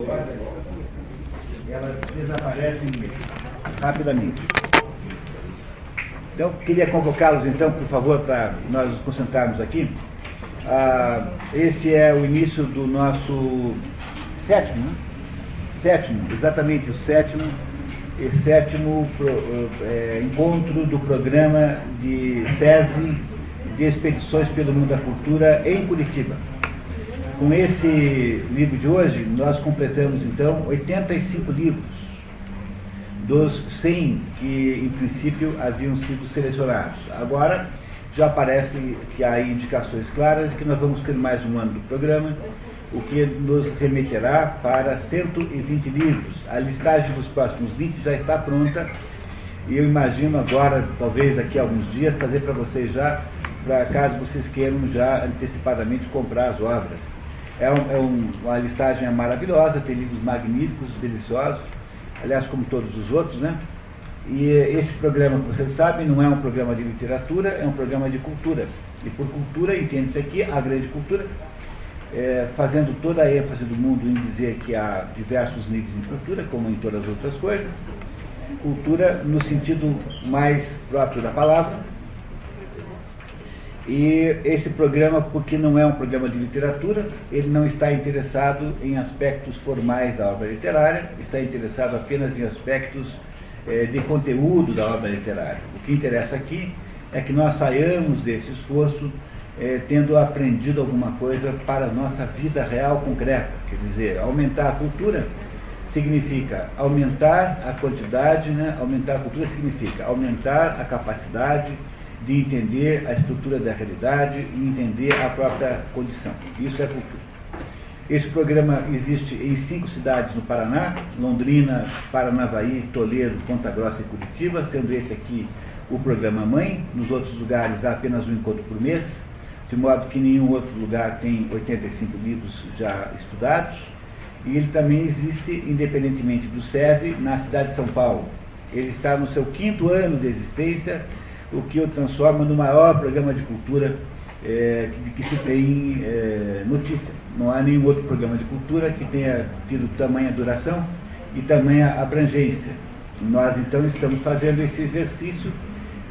Elas desaparecem rapidamente. Então, queria convocá-los, então, por favor, para nós nos concentrarmos aqui. Esse é o início do nosso sétimo, exatamente o sétimo encontro do programa de SESI de Expedições pelo Mundo da Cultura em Curitiba. Com esse livro de hoje, nós completamos, então, 85 livros dos 100 que, em princípio, haviam sido selecionados. Agora, já parece que há indicações claras de que nós vamos ter mais um ano do programa, o que nos remeterá para 120 livros. A listagem dos próximos 20 já está pronta, e eu imagino agora, talvez daqui a alguns dias, trazer para vocês já, para caso vocês queiram já antecipadamente comprar as obras. Uma listagem maravilhosa, tem livros magníficos, deliciosos, aliás, como todos os outros, né? E esse programa, como vocês sabem, não é um programa de literatura, é um programa de cultura. E por cultura, entende-se aqui a grande cultura, fazendo toda a ênfase do mundo em dizer que há diversos níveis de cultura, como em todas as outras coisas. Cultura no sentido mais próprio da palavra. E esse programa, porque não é um programa de literatura, ele não está interessado em aspectos formais da obra literária, está interessado apenas em aspectos de conteúdo da obra literária. O que interessa aqui é que nós saiamos desse esforço tendo aprendido alguma coisa para a nossa vida real concreta. Quer dizer, aumentar a cultura significa aumentar a quantidade, né? Aumentar a cultura significa aumentar a capacidade de entender a estrutura da realidade e entender a própria condição. Isso é cultura. Esse programa existe em 5 cidades no Paraná: Londrina, Paranavaí, Toledo, Ponta Grossa e Curitiba, sendo esse aqui o programa mãe. Nos outros lugares há apenas um encontro por mês, de modo que nenhum outro lugar tem 85 livros já estudados. E ele também existe, independentemente do SESI, na cidade de São Paulo. Ele está no seu 5º ano de existência, o que o transforma no maior programa de cultura de que se tem notícia. Não há nenhum outro programa de cultura que tenha tido tamanha duração e tamanha abrangência. Nós, então, estamos fazendo esse exercício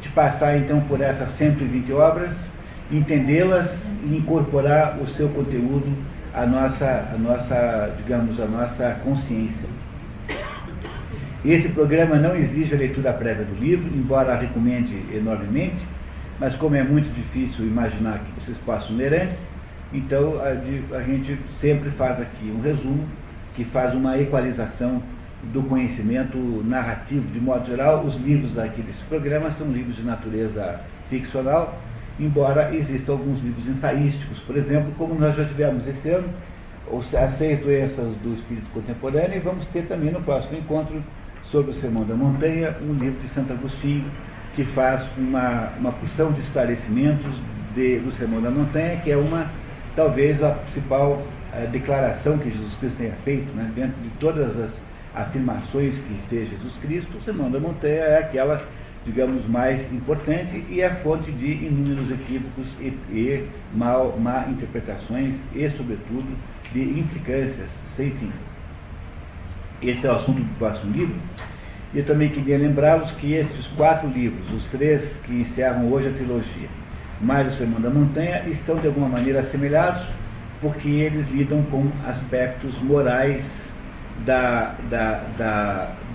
de passar, então, por essas 120 obras, entendê-las e incorporar o seu conteúdo à nossa consciência. Esse programa não exige a leitura prévia do livro, embora a recomende enormemente, mas como é muito difícil imaginar que vocês possam ler antes, então a gente sempre faz aqui um resumo que faz uma equalização do conhecimento narrativo. De modo geral, os livros aqui desse programa são livros de natureza ficcional, embora existam alguns livros ensaísticos, por exemplo, como nós já tivemos esse ano, as 6 doenças do espírito contemporâneo, e vamos ter também no próximo encontro sobre o Sermão da Montanha, um livro de Santo Agostinho, que faz uma porção de esclarecimentos do Sermão da Montanha, que é talvez a principal declaração que Jesus Cristo tenha feito, né? Dentro de todas as afirmações que fez Jesus Cristo, o Sermão da Montanha é aquela, digamos, mais importante e é fonte de inúmeros equívocos e má interpretações e, sobretudo, de implicâncias sem fim. Esse é o assunto do próximo livro. E eu também queria lembrá-los que estes 4 livros, os 3 que encerram hoje a trilogia, mais o Sermão da Montanha, estão de alguma maneira assemelhados, porque eles lidam com aspectos morais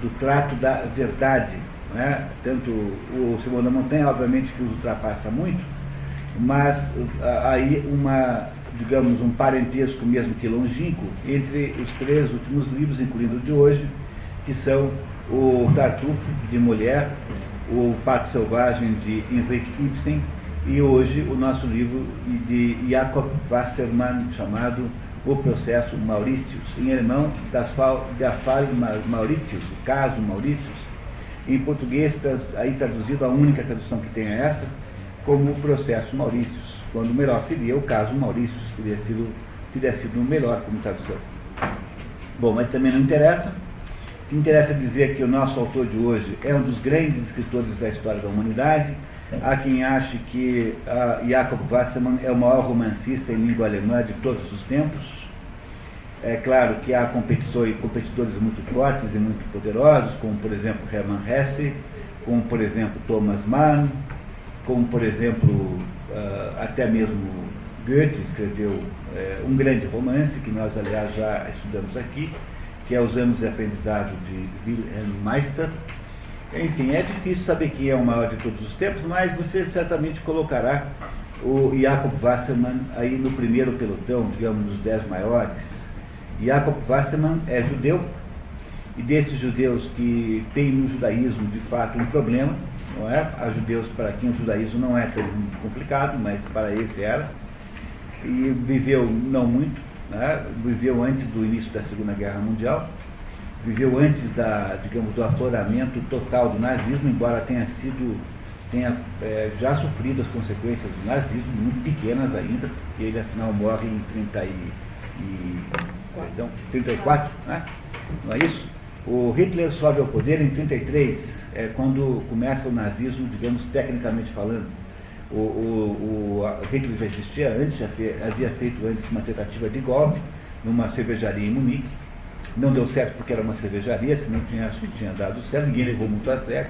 do trato da verdade, né? Tanto o Sermão da Montanha, obviamente, que os ultrapassa muito, mas aí um parentesco mesmo que longínquo entre os 3 últimos livros, incluindo o de hoje, que são o Tartufo, de Molière, o Pato Selvagem, de Henrik Ibsen, e hoje o nosso livro de Jakob Wassermann, chamado O Processo Mauritius, em alemão, Der Fall Mauritius, o caso Mauritius. Em português, aí traduzido, a única tradução que tem é essa, como o Processo Mauritius, quando o melhor seria o caso Maurícios, que teria sido o melhor como tradução. Bom, mas também não interessa. O que interessa é dizer que o nosso autor de hoje é um dos grandes escritores da história da humanidade. Há quem ache que Jakob Wassermann é o maior romancista em língua alemã de todos os tempos. É claro que há competidores muito fortes e muito poderosos, como, por exemplo, Hermann Hesse, como, por exemplo, Thomas Mann, como, por exemplo, até mesmo Goethe escreveu um grande romance, que nós, aliás, já estudamos aqui, que é Os Anos de Aprendizado de Wilhelm Meister. Enfim, é difícil saber quem é o maior de todos os tempos, mas você certamente colocará o Jacob Wassermann aí no primeiro pelotão, digamos, dos 10 maiores. Jacob Wassermann é judeu, e desses judeus que têm no judaísmo, de fato, um problema, não é? Há judeus para quem o judaísmo não é tão complicado, mas para esse era, e viveu não muito, né? Viveu antes do início da Segunda Guerra Mundial, viveu antes do afloramento total do nazismo, embora tenha já sofrido as consequências do nazismo, muito pequenas ainda, e ele afinal morre em 34, né? Não é isso? O Hitler sobe ao poder em 33, quando começa o nazismo, digamos, tecnicamente falando. O Hitler já existia antes, havia feito antes uma tentativa de golpe numa cervejaria em Munique. Não deu certo porque era uma cervejaria, senão tinha dado certo, ninguém levou muito a sério,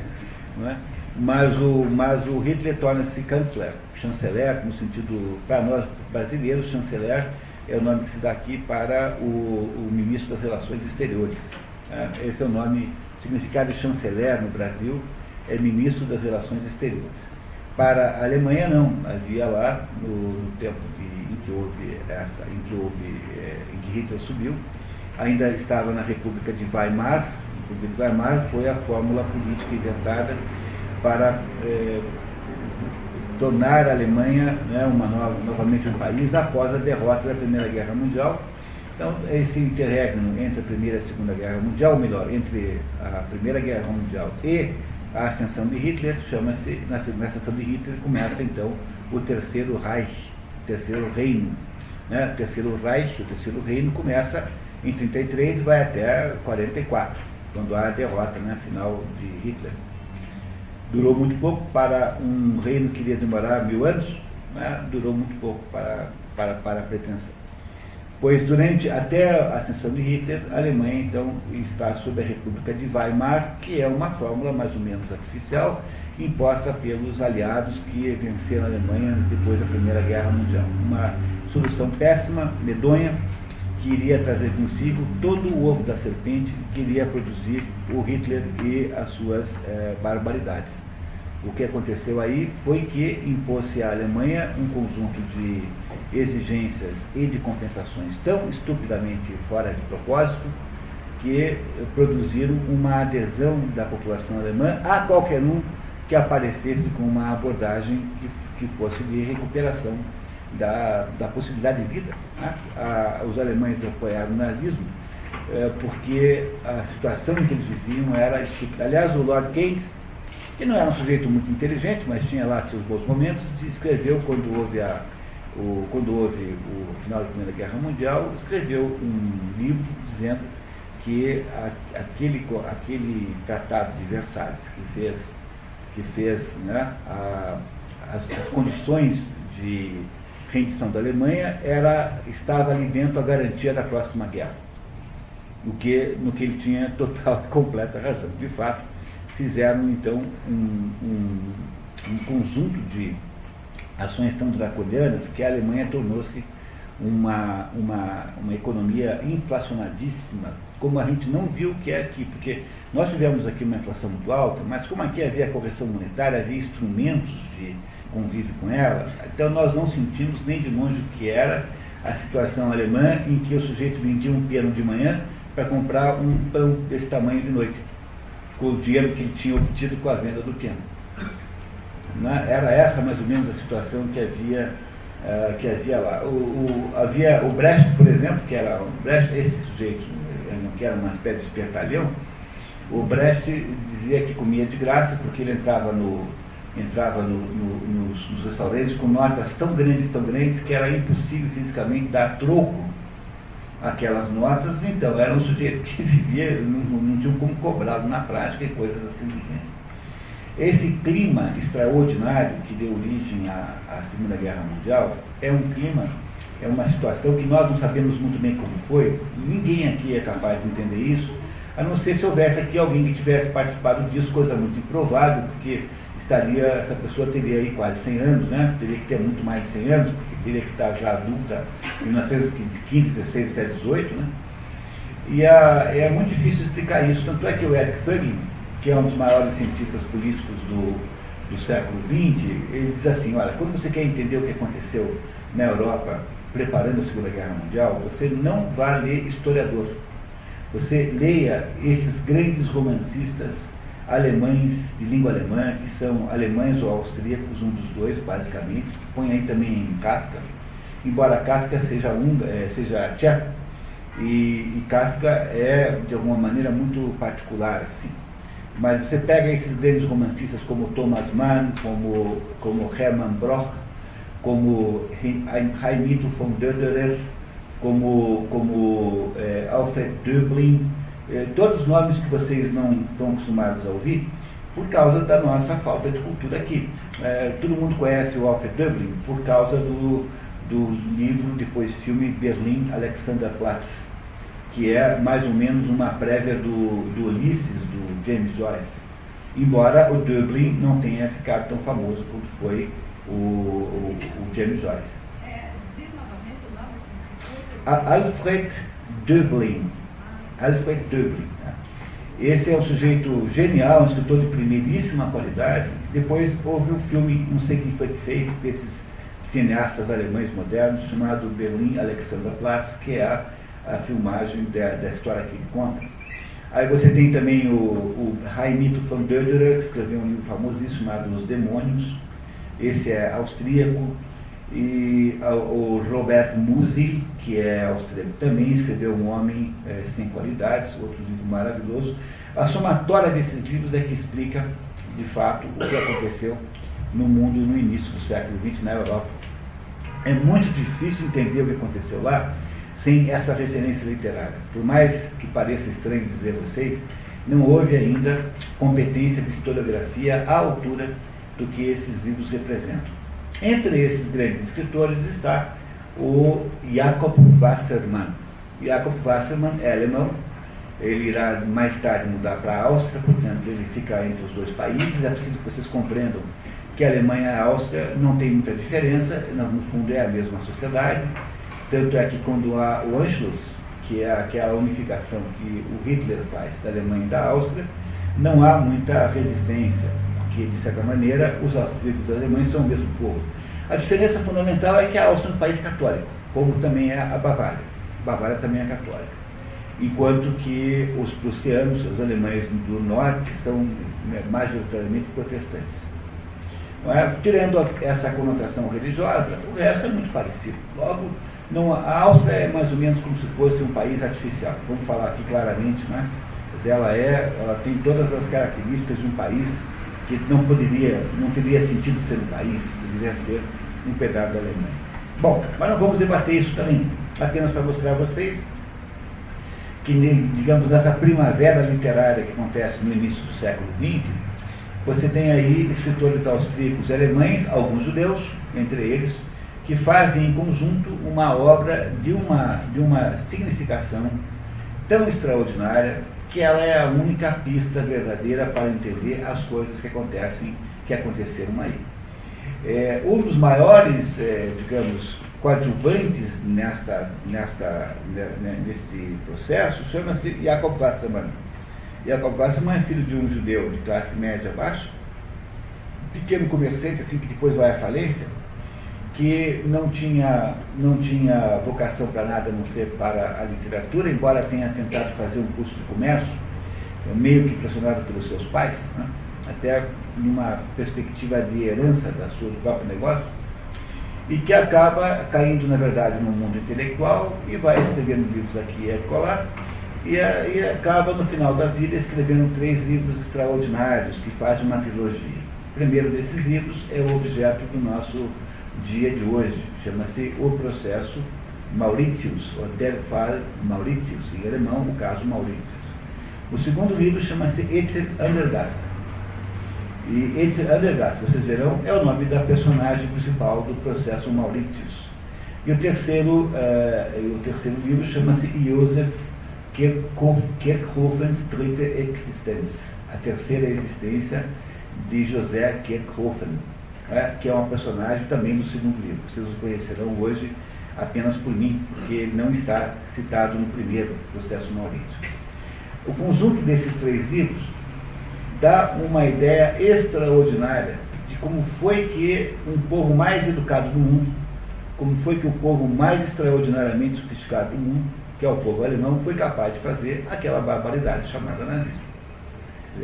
não é? Mas o Hitler torna-se chanceler, no sentido, para nós brasileiros, chanceler é o nome que se dá aqui para o ministro das Relações Exteriores. Esse é o nome, o significado de chanceler no Brasil é ministro das Relações Exteriores. Para a Alemanha, não. Havia lá, no tempo em que Hitler subiu, ainda estava na República de Weimar. A República de Weimar foi a fórmula política inventada para tornar a Alemanha, né, novamente um país após a derrota da Primeira Guerra Mundial. Então, esse interregno entre a Primeira e a Segunda Guerra Mundial, ou melhor, entre a Primeira Guerra Mundial e a ascensão de Hitler, chama-se, na ascensão de Hitler, começa então o Terceiro Reich, o Terceiro Reino. Né? O Terceiro Reich, o Terceiro Reino começa em 33 e vai até 44, quando há a derrota, né, final de Hitler. Durou muito pouco para um reino que iria demorar 1000 anos, né? Durou muito pouco para a pretensão. Pois até a ascensão de Hitler, a Alemanha então está sob a República de Weimar, que é uma fórmula mais ou menos artificial, imposta pelos aliados que venceram a Alemanha depois da Primeira Guerra Mundial. Uma solução péssima, medonha, que iria trazer consigo todo o ovo da serpente, que iria produzir o Hitler e as suas barbaridades. O que aconteceu aí foi que impôs-se à Alemanha um conjunto de exigências e de compensações tão estupidamente fora de propósito que produziram uma adesão da população alemã a qualquer um que aparecesse com uma abordagem que fosse de recuperação da possibilidade de vida. Né? Os alemães apoiaram o nazismo porque a situação em que eles viviam era estúpida. Aliás, o Lord Keynes, que não era um sujeito muito inteligente, mas tinha lá seus bons momentos, escreveu, quando houve o final da Primeira Guerra Mundial, escreveu um livro dizendo que aquele tratado de Versalhes que fez né, as condições de rendição da Alemanha estava ali dentro a garantia da próxima guerra, no que ele tinha total e completa razão. De fato, fizeram então um conjunto de ações tão draconianas que a Alemanha tornou-se uma economia inflacionadíssima, como a gente não viu que é aqui, porque nós tivemos aqui uma inflação muito alta, mas como aqui havia correção monetária, havia instrumentos de convívio com ela, então nós não sentimos nem de longe o que era a situação alemã em que o sujeito vendia um peno de manhã para comprar um pão desse tamanho de noite, com o dinheiro que ele tinha obtido com a venda do peno. Era essa mais ou menos a situação que havia lá. Havia o Brecht, por exemplo, esse sujeito, que era uma espécie de espertalhão. O Brecht dizia que comia de graça porque ele entrava nos restaurantes com notas tão grandes que era impossível fisicamente dar troco aquelas notas. Então era um sujeito que vivia, não tinha como cobrá-lo na prática e coisas assim do gênero. Esse clima extraordinário que deu origem à Segunda Guerra Mundial é um clima é uma situação que nós não sabemos muito bem como foi, ninguém aqui é capaz de entender isso, a não ser se houvesse aqui alguém que tivesse participado disso, coisa muito improvável, porque essa pessoa teria aí quase 100 anos, né? Teria que ter muito mais de 100 anos, porque teria que estar já adulta em 1915, 16, 17, 18, né? E é muito difícil explicar isso, tanto é que o Eric Fögling, que é um dos maiores cientistas políticos do século XX, ele diz assim, olha, quando você quer entender o que aconteceu na Europa preparando a Segunda Guerra Mundial, você não vai ler historiador. Você leia esses grandes romancistas alemães, de língua alemã, que são alemães ou austríacos, um dos dois, basicamente. Põe aí também em Kafka, embora Kafka seja tcheco, e Kafka é, de alguma maneira, muito particular, assim. Mas você pega esses grandes romancistas como Thomas Mann, como Hermann Broch, como Heinrich von Döderer, como Alfred Döblin, todos os nomes que vocês não estão acostumados a ouvir, por causa da nossa falta de cultura aqui. Todo mundo conhece o Alfred Döblin por causa do livro, depois filme, Berlim, Alexanderplatz, que é mais ou menos uma prévia do Ulisses, do James Joyce. Embora o Döblin não tenha ficado tão famoso quanto foi o James Joyce. Diz novamente o nome? Alfred Döblin. Alfred Döblin. Esse é um sujeito genial, um escritor de primeiríssima qualidade. Depois houve um filme, não sei quem foi que fez, desses cineastas alemães modernos, chamado Berlim Alexanderplatz, que é a filmagem da história que ele conta. Aí você tem também o Heinrich von Döderer, que escreveu um livro famosíssimo chamado Os Demônios. Esse é austríaco. E o Robert Musil, que é austríaco, também escreveu Um Homem Sem Qualidades, outro livro maravilhoso. A somatória desses livros é que explica, de fato, o que aconteceu no mundo no início do século XX na Europa. É muito difícil entender o que aconteceu lá sem essa referência literária. Por mais que pareça estranho dizer a vocês, não houve ainda competência de historiografia à altura do que esses livros representam. Entre esses grandes escritores está o Jakob Wassermann. Jakob Wassermann é alemão, ele irá mais tarde mudar para a Áustria, portanto ele fica entre os dois países. É preciso que vocês compreendam que a Alemanha e a Áustria não tem muita diferença, no fundo é a mesma sociedade, tanto é que quando há o Anschluss, que é aquela unificação que o Hitler faz da Alemanha e da Áustria, não há muita resistência, porque de certa maneira os austríacos e os alemães são o mesmo povo. A diferença fundamental é que a Áustria é um país católico, como também é a Bavária. A Bavária também é católica. Enquanto que os prussianos, os alemães do norte, são majoritariamente protestantes. Tirando essa conotação religiosa, o resto é muito parecido. Logo, a Áustria é mais ou menos como se fosse um país artificial. Vamos falar aqui claramente, né? Mas ela tem todas as características de um país que não teria sentido ser um país, poderia ser um pedaço da Alemanha. Bom, mas não vamos debater isso também, apenas para mostrar a vocês que, digamos, nessa primavera literária que acontece no início do século XX, você tem aí escritores austríacos e alemães, alguns judeus, entre eles, que fazem em conjunto uma obra de uma significação tão extraordinária que ela é a única pista verdadeira para entender as coisas que aconteceram aí. Um dos maiores, digamos, coadjuvantes neste processo chama-se Jakob Wassermann. Jakob Wassermann é filho de um judeu de classe média baixa, pequeno comerciante, assim, que depois vai à falência, que não tinha vocação para nada a não ser para a literatura, embora tenha tentado fazer um curso de comércio, meio que pressionado pelos seus pais, né? Até numa perspectiva de herança do próprio negócio, e que acaba caindo, na verdade, no mundo intelectual e vai escrevendo livros aqui e acolá, e acaba, no final da vida, escrevendo 3 livros extraordinários que fazem uma trilogia. O primeiro desses livros é o objeto do nosso dia de hoje, chama-se O Processo Mauritius, ou Der Fall Mauritius, em alemão, o caso Mauritius. O segundo livro chama-se Etzel Andergast. E Etzel Andergast, vocês verão, é o nome da personagem principal do Processo Mauritius. E o terceiro livro chama-se Josef Kierkehofens Dritte Existenz, a terceira existência de José Kierkehofen, que é uma personagem também do segundo livro. Vocês o conhecerão hoje apenas por mim, porque ele não está citado no primeiro, Processo Maurício. O conjunto desses 3 livros dá uma ideia extraordinária de como foi que um povo mais educado do mundo, como foi que o povo mais extraordinariamente sofisticado do mundo, que é o povo alemão, foi capaz de fazer aquela barbaridade chamada nazismo.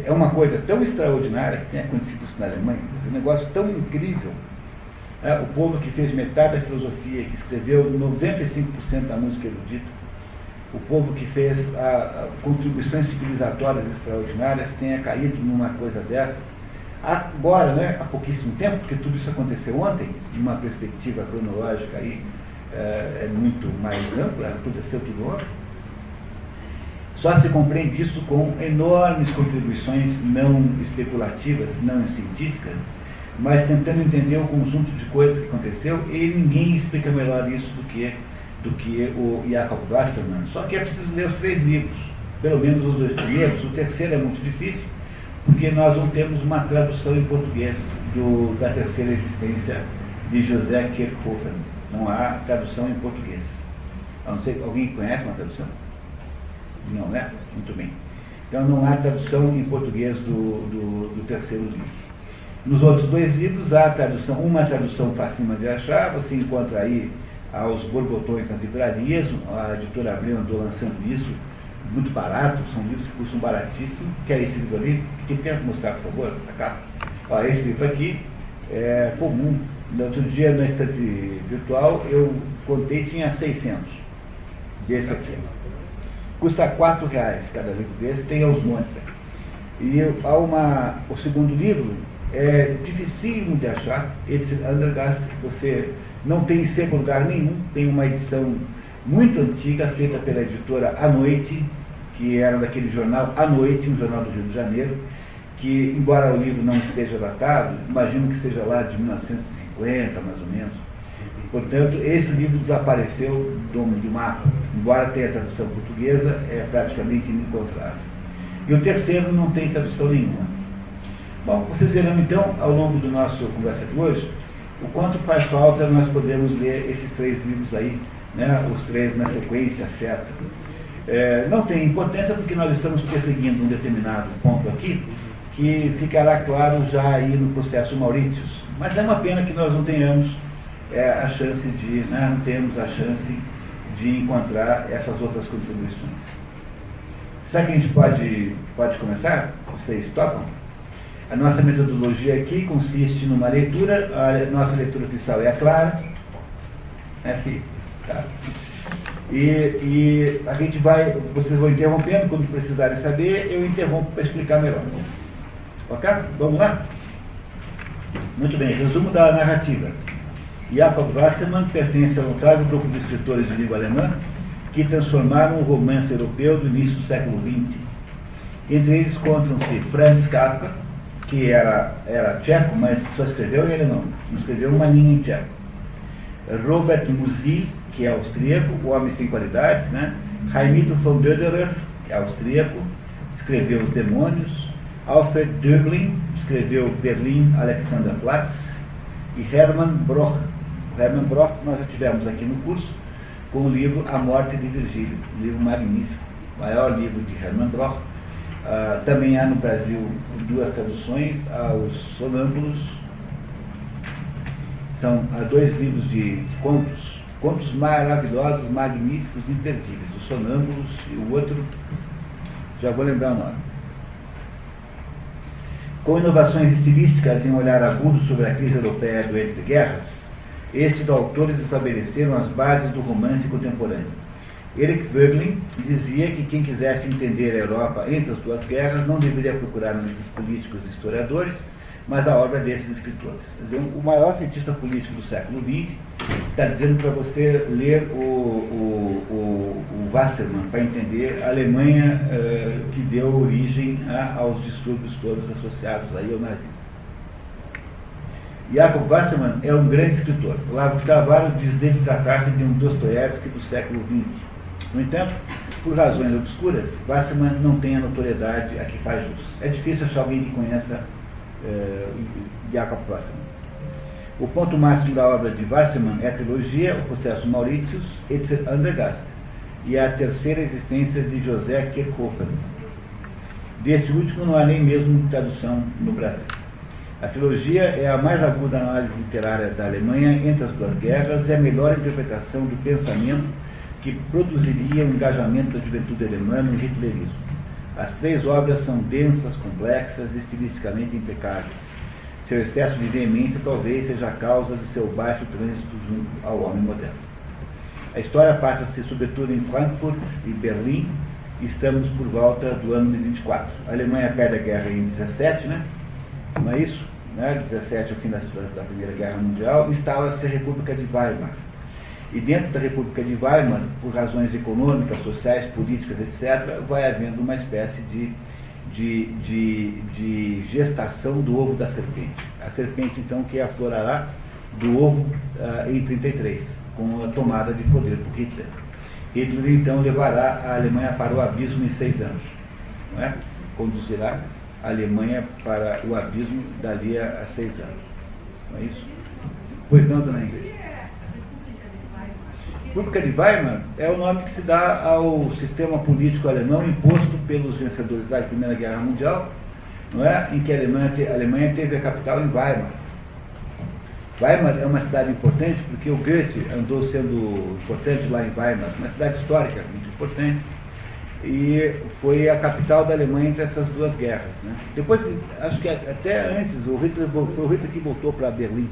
É uma coisa tão extraordinária que tem acontecido isso na Alemanha, um negócio tão incrível. O povo que fez metade da filosofia, que escreveu 95% da música erudita, o povo que fez contribuições civilizatórias extraordinárias, tenha caído numa coisa dessas, agora, há pouquíssimo tempo, porque tudo isso aconteceu ontem, numa perspectiva cronológica aí, é muito mais ampla, aconteceu tudo ontem. Só se compreende isso com enormes contribuições não especulativas, não científicas, mas tentando entender o conjunto de coisas que aconteceu, e ninguém explica melhor isso do que o Jakob Wassermann. Só que é preciso ler os 3 livros, pelo menos os 2 primeiros. O terceiro é muito difícil, porque nós não temos uma tradução em português da terceira existência de José Kierkehofen. Não há tradução em português. A não ser que alguém conhece uma tradução? Não, né? Muito bem. Então não há tradução em português do terceiro livro. Nos outros 2 livros há tradução, uma tradução facílima de achar, você encontra aí aos borbotões nas livrarias, a editora Abril andou lançando isso, muito barato, são livros que custam baratíssimo. Quer esse livro ali? Quem quer mostrar, por favor? Pra cá. Esse livro aqui é comum. No outro dia, na estante virtual, eu contei, tinha 600 desse aqui. Custa R$4 cada livro desse, tem aos montes aqui. E o segundo livro é dificílimo de achar, esse Andergast, você não tem em sebo lugar nenhum, tem uma edição muito antiga, feita pela editora À Noite, que era daquele jornal À Noite, um jornal do Rio de Janeiro, que, embora o livro não esteja datado, imagino que seja lá de 1950, mais ou menos. Portanto, esse livro desapareceu do mapa, embora tenha tradução portuguesa, é praticamente inencontrável. E o terceiro não tem tradução nenhuma. Bom, vocês verão então, ao longo do nosso conversa de hoje, o quanto faz falta nós podemos ler esses 3 livros aí, os 3 na sequência certa. Não tem importância porque nós estamos perseguindo um determinado ponto aqui, que ficará claro já aí no Processo Mauritius. Mas é uma pena que nós não tenhamos a chance não temos a chance de encontrar essas outras contribuições. Será que a gente pode começar? Vocês topam? A nossa metodologia aqui consiste numa leitura, a nossa leitura oficial é a clara, aqui, tá? E a gente vocês vão interrompendo quando precisarem saber, eu interrompo para explicar melhor. Ok? Vamos lá? Muito bem, resumo da narrativa. Jakob Wassermann pertence ao notável grupo de escritores de língua alemã que transformaram o romance europeu do início do século XX. Entre eles encontram-se Franz Kafka, que era tcheco, mas só escreveu em alemão, não escreveu uma linha em tcheco. Robert Musil, que é austríaco, o homem sem qualidades, Heimito von Döderer, que é austríaco, escreveu Os Demônios. Alfred Döblin, escreveu Berlim Alexanderplatz. E Hermann Broch. Hermann Broch nós já tivemos aqui no curso com o livro A Morte de Virgílio, um livro magnífico, o maior livro de Hermann Broch. Também há no Brasil 2 traduções aos Sonâmbulos. São 2 livros de contos maravilhosos, magníficos, imperdíveis. Os Sonâmbulos e o outro, já vou lembrar o nome. Com inovações estilísticas e um olhar agudo sobre a crise europeia entre guerras, estes autores estabeleceram as bases do romance contemporâneo. Erich Voegelin dizia que quem quisesse entender a Europa entre as 2 guerras não deveria procurar nesses políticos e historiadores, mas a obra desses escritores. Quer dizer, o maior cientista político do século XX está dizendo para você ler o Wassermann para entender a Alemanha que deu origem aos distúrbios todos associados aí ao nazismo. Jacob Wassermann é um grande escritor. Olavo de Carvalho diz dele tratar-se de um Dostoiévski do século XX. No entanto, por razões obscuras, Wassermann não tem a notoriedade a que faz jus. É difícil achar alguém que conheça Jacob Wassermann. O ponto máximo da obra de Wassermann é a trilogia O Processo Mauritius et Andergast e a terceira existência de José Kierkegaard. Deste último não há nem mesmo tradução no Brasil. A trilogia é a mais aguda análise literária da Alemanha entre as duas guerras e a melhor interpretação do pensamento que produziria o engajamento da juventude alemã no hitlerismo. As três obras são densas, complexas e estilisticamente impecáveis. Seu excesso de veemência talvez seja a causa de seu baixo trânsito junto ao homem moderno. A história passa-se sobretudo em Frankfurt e Berlim, e estamos por volta do ano de 24. A Alemanha perde a guerra em 17, né? Não é isso? Né? 17 é o fim da Primeira Guerra Mundial, instala-se a República de Weimar. E dentro da República de Weimar, por razões econômicas, sociais, políticas, etc., vai havendo uma espécie de gestação do ovo da serpente. A serpente, então, que aflorará do ovo em 33, com a tomada de poder por Hitler. Hitler, então, levará a Alemanha para o abismo em 6 anos. Não é? Conduzirá a Alemanha para o abismo dali a 6 anos. Não é isso? Pois não, dona Ingrid? República de Weimar é o nome que se dá ao sistema político alemão imposto pelos vencedores da Primeira Guerra Mundial, não é? Em que a Alemanha teve a capital em Weimar. Weimar é uma cidade importante porque o Goethe andou sendo importante lá em Weimar, uma cidade histórica muito importante, e foi a capital da Alemanha entre essas duas guerras. Né? Depois, acho que até antes, foi o Hitler que voltou para Berlim.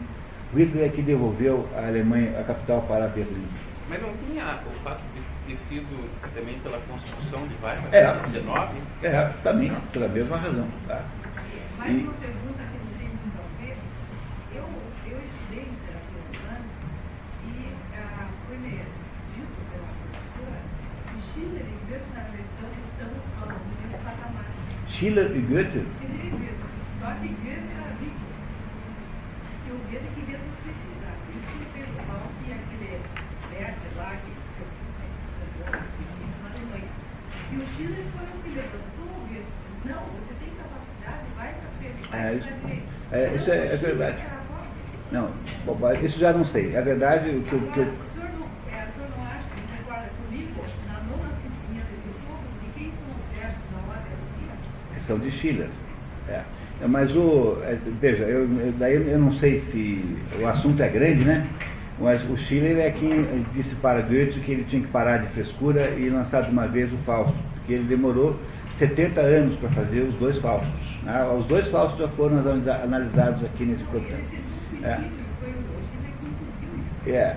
O Hitler é que devolveu a Alemanha, a capital, para Berlim. Mas não tinha o fato de ter sido também pela Constituição de Weimar, em 19? Também, pela mesma razão. Tá? Mais uma pergunta que eu tenho muito a ver. Eu estudei literatura alemã e foi me dito pela professora que Schiller e Goethe, na verdade, estão no mesmo patamar. Schiller e Goethe? Schiller e Goethe. Só que Goethe era rico. E o Goethe queria se suicidar. Isso que fez o mal que aquele Werther lá, que na Alemanha. E o Schiller foi o que levantou o Goethe. Não, você tem capacidade, vai para frente, vai para isso é verdade. Não, bobagem, isso já não sei. É verdade o que eu... O senhor não acha que concorda comigo? Na nona sinfonia de Beethoven, de quem são os versos na ordem do dia? São de Schiller. Mas veja, daí eu não sei se o assunto é grande, né? Mas o Schiller é quem disse para Goethe que ele tinha que parar de frescura e lançar de uma vez o Fausto, porque ele demorou 70 anos para fazer os dois Faustos. Né? Os dois Faustos já foram analisados aqui nesse programa.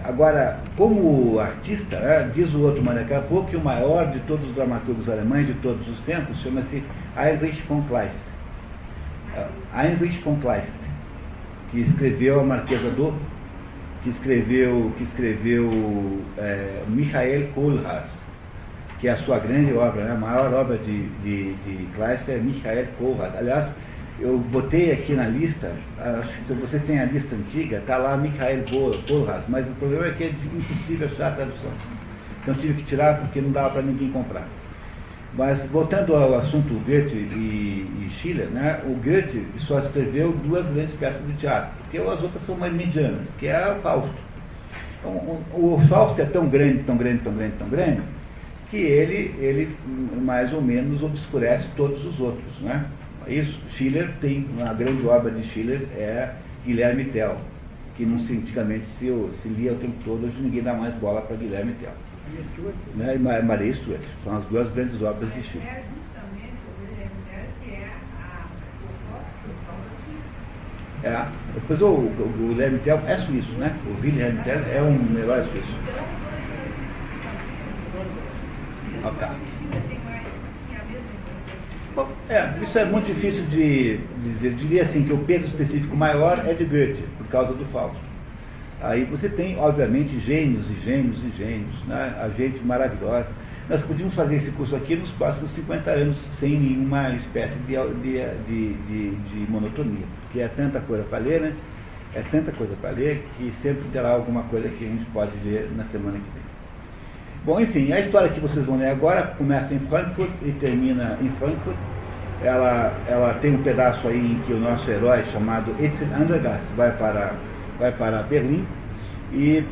Agora, como artista, diz o outro, mas daqui a pouco, que o maior de todos os dramaturgos alemães de todos os tempos chama-se Heinrich von Kleist. Heinrich von Kleist, que escreveu A Marquesa d'O, que escreveu Michael Kohlhaas, que é a sua grande obra, né? A maior obra de Kleist é Michael Kohlhaas. Aliás, eu botei aqui na lista, acho que se vocês têm a lista antiga, está lá Michael Kohlhaas, mas o problema é que é impossível achar a tradução. Então tive que tirar porque não dava para ninguém comprar. Mas voltando ao assunto Goethe e Schiller, né, o Goethe só escreveu 2 grandes peças de teatro, porque as outras são mais medianas, que é o Fausto. Então, o Fausto é tão grande, que ele mais ou menos obscurece todos os outros. Né? Isso, Schiller tem, uma grande obra de Schiller é Guilherme Tell, que antigamente se lia o tempo todo, hoje ninguém dá mais bola para Guilherme Tell. Né? E Maria Stuart, são as 2 grandes obras de Schiller. É justamente o Wilhelm Tell que é o da Suíça. Depois o Wilhelm Tell é suíço, né? O Wilhelm Tell é um herói suíço. Bom, isso é muito difícil de dizer. Eu diria assim que o peso específico maior é de Goethe, por causa do Fausto. Aí você tem, obviamente, gênios, né? A gente maravilhosa. Nós podíamos fazer esse curso aqui nos próximos 50 anos, sem nenhuma espécie de monotonia, porque é tanta coisa para ler, né? É tanta coisa para ler que sempre terá alguma coisa que a gente pode ler na semana que vem. Bom, enfim, a história que vocês vão ler agora começa em Frankfurt e termina em Frankfurt. Ela tem um pedaço aí em que o nosso herói, chamado Edsel Andergast, vai para Berlim. E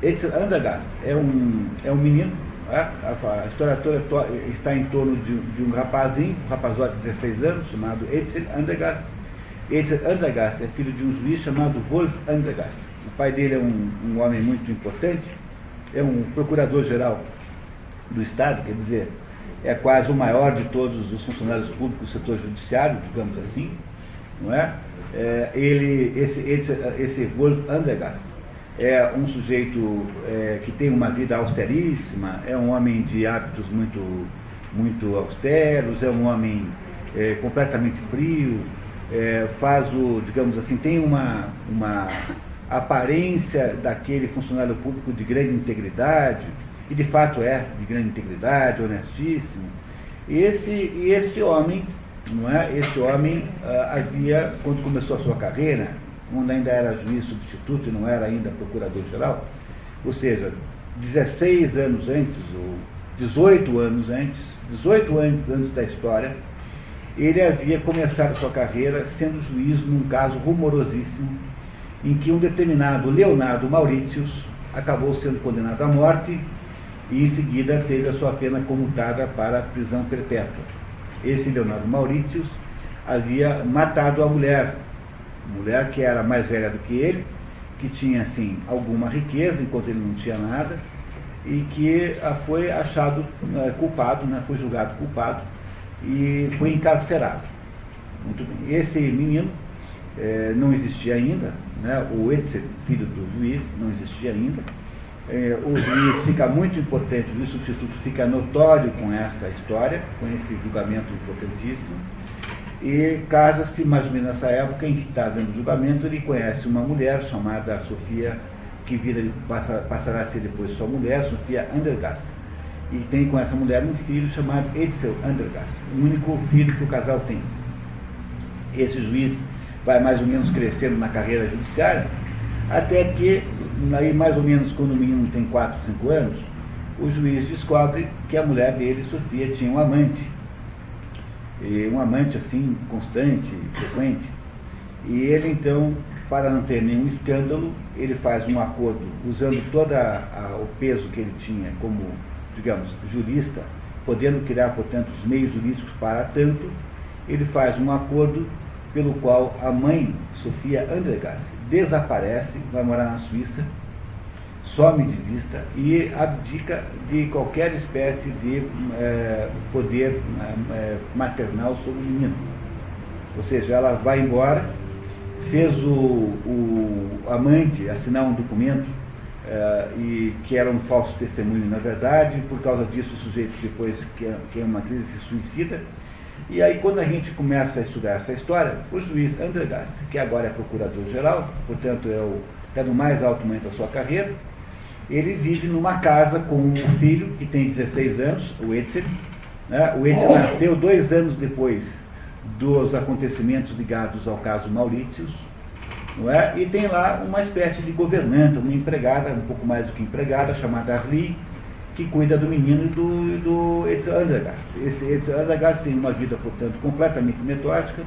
Edsel Andergast é um menino. A história toda está em torno de um rapazote de 16 anos, chamado Edsel Andergast. Edsel Andergast é filho de um juiz chamado Wolf Andergast. O pai dele é um homem muito importante, é um procurador-geral do Estado, quer dizer, é quase o maior de todos os funcionários públicos do setor judiciário, digamos assim, não é? Esse Wolf Andergast é um sujeito que tem uma vida austeríssima, é um homem de hábitos muito austeros, é um homem completamente frio, digamos assim, tem uma aparência daquele funcionário público de grande integridade, e de fato é de grande integridade, honestíssimo. E este homem, não é? Este homem havia, quando começou a sua carreira, quando ainda era juiz substituto e não era ainda procurador-geral, ou seja, 16 anos antes, ou 18 anos antes da história, ele havia começado a sua carreira sendo juiz num caso rumorosíssimo, em que um determinado Leonardo Mauritius acabou sendo condenado à morte e em seguida teve a sua pena comutada para a prisão perpétua. Esse Leonardo Mauritius havia matado a mulher que era mais velha do que ele, que tinha assim alguma riqueza enquanto ele não tinha nada, e que foi achado culpado, né, foi julgado culpado e foi encarcerado. Muito bem. Esse menino não existia ainda, né? O Edsel, filho do juiz, não existia ainda. O juiz fica muito importante, o juiz substituto fica notório com essa história, com esse julgamento importantíssimo, e casa-se mais ou menos nessa época em que está dando o julgamento. Ele conhece uma mulher chamada Sofia, que passará a ser depois sua mulher, Sofia Andergast, e tem com essa mulher um filho chamado Edsel Andergast, o único filho que o casal tem. Esse juiz vai mais ou menos crescendo na carreira judiciária, até que, aí mais ou menos quando o menino tem 4, 5 anos, o juiz descobre que a mulher dele, Sofia, tinha um amante. E um amante assim, constante, frequente. E ele então, para não ter nenhum escândalo, ele faz um acordo, usando todo o peso que ele tinha como, digamos, jurista, podendo criar, portanto, os meios jurídicos para tanto. Ele faz um acordo pelo qual a mãe, Sofia Andergast, desaparece, vai morar na Suíça, some de vista e abdica de qualquer espécie de poder maternal sobre o menino. Ou seja, ela vai embora, fez o amante assinar um documento e que era um falso testemunho, na verdade. Por causa disso, o sujeito depois, que é uma crise, se suicida. E aí, quando a gente começa a estudar essa história, o juiz Andergast, que agora é procurador-geral, portanto está no mais alto momento da sua carreira, ele vive numa casa com um filho que tem 16 anos, o Edsel. Né? O Edsel nasceu 2 anos depois dos acontecimentos ligados ao caso Mauritius, não é? E tem lá uma espécie de governanta, uma empregada, um pouco mais do que empregada, chamada Arlie, que cuida do menino e do Edsel Andergast. Esse Edsel Andergast tem uma vida, portanto, completamente metódica.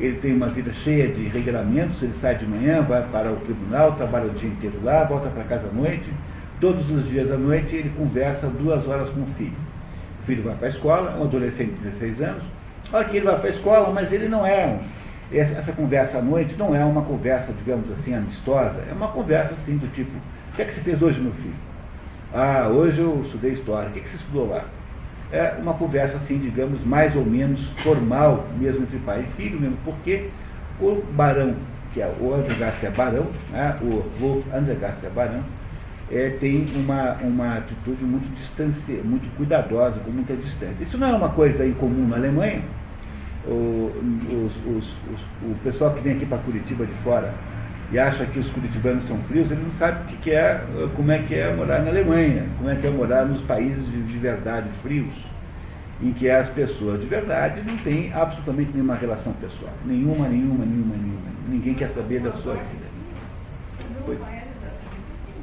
Ele tem uma vida cheia de regramentos. Ele sai de manhã, vai para o tribunal, trabalha o dia inteiro lá, volta para casa à noite. Todos os dias à noite ele conversa 2 horas com o filho. O filho vai para a escola, um adolescente de 16 anos. Olha que ele vai para a escola, mas ele não é... Essa conversa à noite não é uma conversa, digamos assim, amistosa. É uma conversa assim do tipo: o que é que você fez hoje, meu filho? Ah, hoje eu estudei história. O que você estudou lá? É uma conversa assim, digamos, mais ou menos formal, mesmo entre pai e filho mesmo, porque o barão, que é o Andergast é barão, né, o Wolf Andergast é barão, tem uma atitude muito cuidadosa, com muita distância. Isso não é uma coisa incomum na Alemanha. O pessoal que vem aqui para Curitiba de fora e acha que os curitibanos são frios, eles não sabem como é que é morar na Alemanha, como é que é morar nos países de verdade frios, em que as pessoas de verdade não têm absolutamente nenhuma relação pessoal. Nenhuma. Ninguém quer saber da sua vida. coisa. Não era exatamente assim.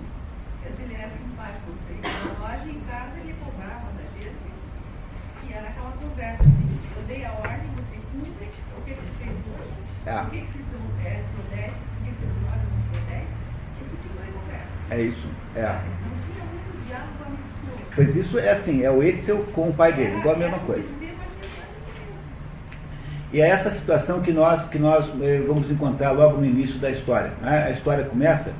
Quer dizer, ele era simpático na loja, em casa ele cobrava da gente, e era aquela conversa assim, eu dei a ordem, você cumpre, o que você fez hoje? Por que você não obedece? Por que você não obedece? Esse tipo de conversa. É isso. Não tinha muito diálogo amistoso. Pois isso é assim, é o Etzel com o pai dele, igual a mesma coisa. E é essa situação que nós vamos encontrar logo no início da história. Né? A história começa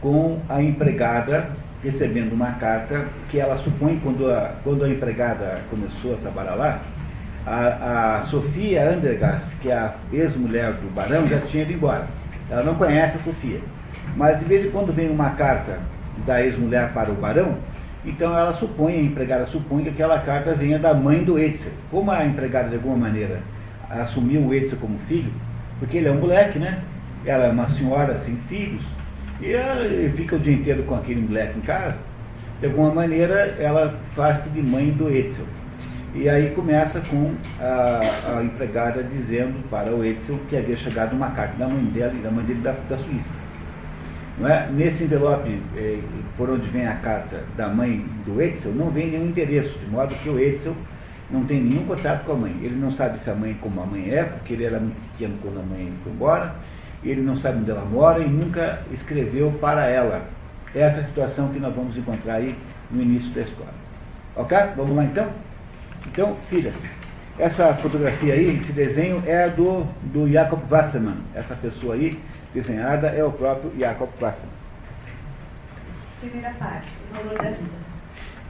com a empregada recebendo uma carta que ela supõe, quando a empregada começou a trabalhar lá, a Sofia Andergast, que é a ex-mulher do barão, já tinha ido embora. Ela não conhece a Sofia. Mas de vez em quando vem uma carta da ex-mulher para o barão, então ela supõe, a empregada supõe que aquela carta venha da mãe do Etzel. Como a empregada de alguma maneira assumiu o Etzel como filho, porque ele é um moleque, né? Ela é uma senhora sem filhos, e ela fica o dia inteiro com aquele moleque em casa, de alguma maneira ela faz-se de mãe do Etzel. E aí começa com a empregada dizendo para o Etzel que havia chegado uma carta da mãe dela e da mãe dele da Suíça. Não é? Nesse envelope, por onde vem a carta da mãe do Etzel, não vem nenhum endereço, de modo que o Etzel não tem nenhum contato com a mãe. Ele não sabe se a mãe, como a mãe é, porque ele era muito pequeno quando a mãe foi embora, ele não sabe onde ela mora e nunca escreveu para ela. Essa é a situação que nós vamos encontrar aí no início da história. Ok? Vamos lá então? Então, filhas, essa fotografia aí, esse desenho é do Jacob Wassermann. Essa pessoa aí, desenhada, é o próprio Jacob Wassermann. Primeira parte, o valor da vida.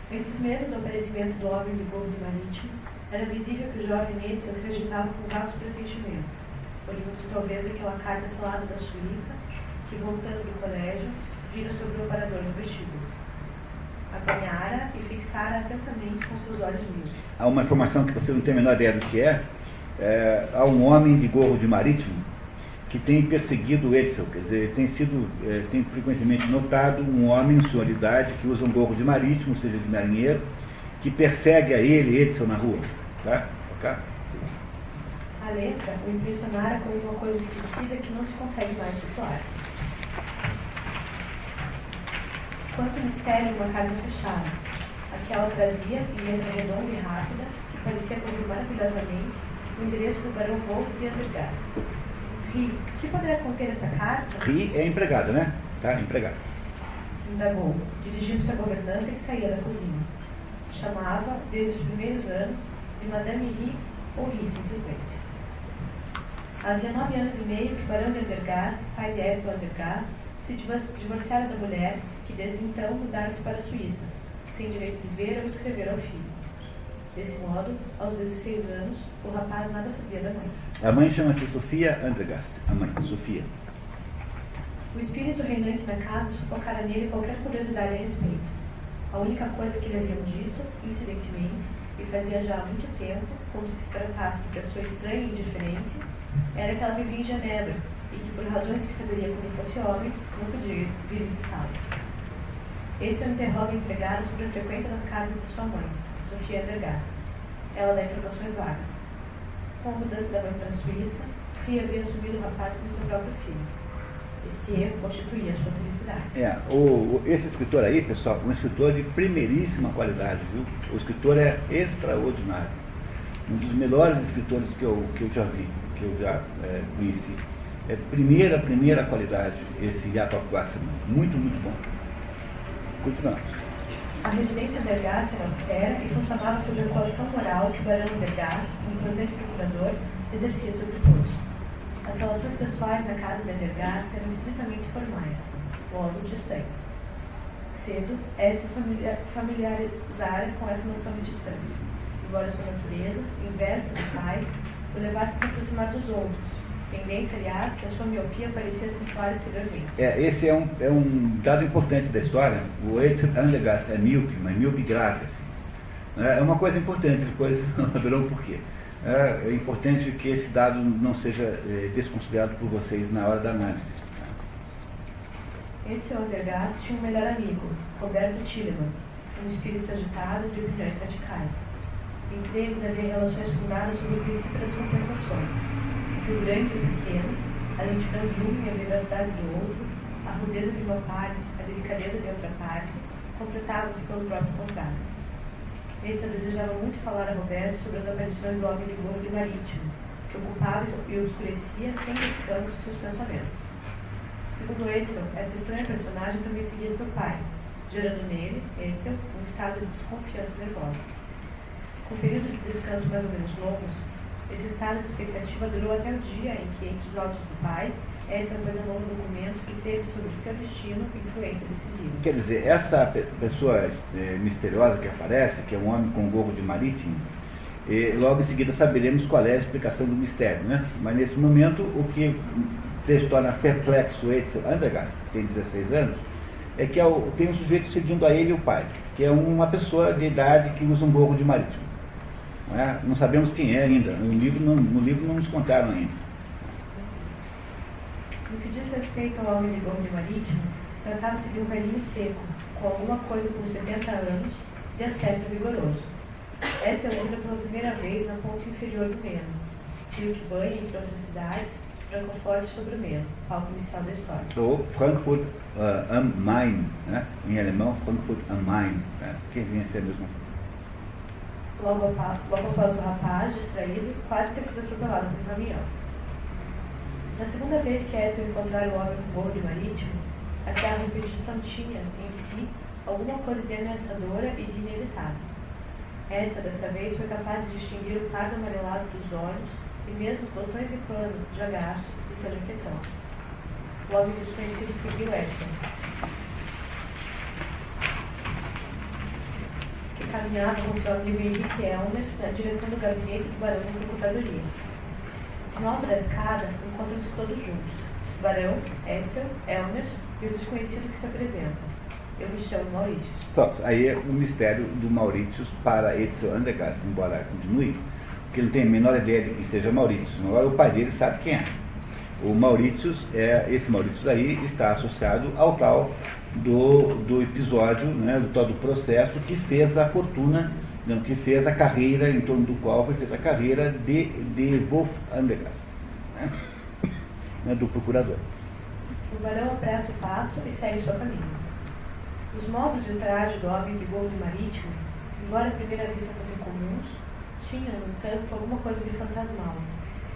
Antes mesmo do aparecimento do homem do gorro marítimo, era visível que o jovem Etzel se agitava com vagos pressentimentos, oriundos talvez daquela carta selada da Suíça, que, voltando do colégio, vira sobre o aparador no vestíbulo. Apanhara e fixara atentamente com seus olhos miúdos. Há uma informação que você não tem a menor ideia do que há um homem de gorro de marítimo que tem perseguido o Etzel, quer dizer, tem frequentemente notado um homem em sua idade que usa um gorro de marítimo, ou seja, de marinheiro, que persegue a ele, Etzel, na rua. Tá? Okay? A letra o impressionara como uma coisa esquecida que não se consegue mais situar. Quanto mistério uma carta fechada. Aquela trazia, em letra redonda e rápida, que parecia cobrir maravilhosamente, o endereço do barão Wolf de Andergast. Ri, o que poderá conter essa carta? Ri é empregada, né? Tá, empregada. Indagou, dirigindo-se à governanta que saía da cozinha. Chamava, desde os primeiros anos, de Madame Ri ou Ri, simplesmente. Havia 9 anos e meio que o barão de Andergast, pai de Etzel Andergast, se divorciara da mulher que desde então mudara-se para a Suíça, sem direito de ver ou escrever ao filho. Desse modo, aos 16 anos, o rapaz nada sabia da mãe. A mãe chama-se Sofia Andergast, a mãe, Sofia. O espírito reinante na casa sufocara nele qualquer curiosidade a respeito. A única coisa que lhe haviam dito, incidentemente, e fazia já há muito tempo, como se se tratasse de pessoa estranha e indiferente, era que ela vivia em Genebra, e que, por razões que saberia quando fosse homem, não podia vir visitá-lo. Etzel interroga a empregada sobre a frequência das casas de sua mãe, Sofia Andergast. Ela dá informações vagas. Com a mudança da mãe para a Suíça, Ria havia assumido o rapaz como seu próprio filho. Este erro constituía a sua felicidade. Esse escritor aí, pessoal, um escritor de primeiríssima qualidade, viu? O escritor é extraordinário. Um dos melhores escritores que eu já vi, que eu já conheci. É primeira qualidade, esse Jacob Wassermann. Muito, muito bom. Continuamos. A residência Andergast era austera e funcionava sob a coação moral que o barão Andergast, um importante procurador, exercia sobre todos. As relações pessoais na casa de Andergast eram estritamente formais, logo distantes. Cedo, Etzel familiarizara com essa noção de distância, embora sua natureza, inversa do pai, o levasse a se aproximar dos outros, tendência, aliás, que a sua miopia parecia acentuar exteriormente. Esse é um dado importante da história. O Etzel Andergast é míope, mas míope grave. Assim. É uma coisa importante, depois verão por quê. É importante que esse dado não seja desconsiderado por vocês na hora da análise. Etzel Andergast tinha um melhor amigo, Roberto Tillemann, um espírito agitado de opiniões radicais. Entre eles havia relações fundadas sobre o princípio das compensações. O grande e o pequeno, a lentidão de um e a vivacidade do outro, a rudeza de uma parte, a delicadeza de outra parte, completavam-se pelo próprio contraste. Etzel desejava muito falar a Roberto sobre as aparições do homem de gorro de marítimo, que ocupava e obscurecia sem descanso seus pensamentos. Segundo Etzel, essa estranha personagem também seguia seu pai, gerando nele, Etzel, um estado de desconfiança nervosa. Com um período de descanso mais ou menos longos, esse estado de expectativa durou até o dia em que, entre os olhos do pai, Etzel pôs a mão no documento e teve sobre seu destino influência decisiva. Quer dizer, essa pessoa misteriosa que aparece, que é um homem com um gorro de marítimo, logo em seguida saberemos qual é a explicação do mistério, né? Mas nesse momento, o que torna perplexo Etzel Andergast, que tem 16 anos, é que tem um sujeito seguindo a ele e o pai, que é uma pessoa de idade que usa um gorro de marítimo. Não é? Não sabemos quem é ainda, no livro não nos contaram ainda. No que diz respeito ao homem de gorro de marítimo, tratava-se de um velhinho seco, com alguma coisa como 70 anos, de aspecto vigoroso. Etzel entra pela primeira vez na ponta inferior do Meno, rio que banha, entre outras cidades, Francoforte sobre o Meno, palco inicial da história. Ou Frankfurt am Main, né? Em alemão, Frankfurt am Main, né? Que vem a ser a mesma coisa. Logo após o rapaz, distraído, quase ter sido atropelado por um caminhão. Na segunda vez que Etzel encontrar o homem com gorro de marítimo, aquela repetição tinha, em si, alguma coisa de ameaçadora e de inevitável. Etzel, desta vez, foi capaz de distinguir o pardo amarelado dos olhos e mesmo os botões de pano já gastos de seu jaquetão. O homem desconhecido seguiu Etzel, que caminhava com seu amigo Henrique Elmers na direção do gabinete do barão da procuradoria. No alto da escada, encontram-se todos juntos. O barão, Etzel, Elmers e o desconhecido que se apresenta. Eu me chamo Maurício. Pronto, aí é o mistério do Maurício para Etzel Andergast, embora continue, porque ele não tem a menor ideia de que seja Maurício. Agora o pai dele sabe quem é. O Maurício, esse Maurício aí está associado ao tal do episódio, né, do tal do processo que fez a fortuna, não, que fez a carreira, em torno do qual foi feita a carreira de Wolf Andergast, né, do procurador. O barão apressa o passo e segue seu caminho. Os modos de traje do homem de gorro de marítimo, embora à primeira vista fossem comuns, tinham, no entanto, alguma coisa de fantasmal.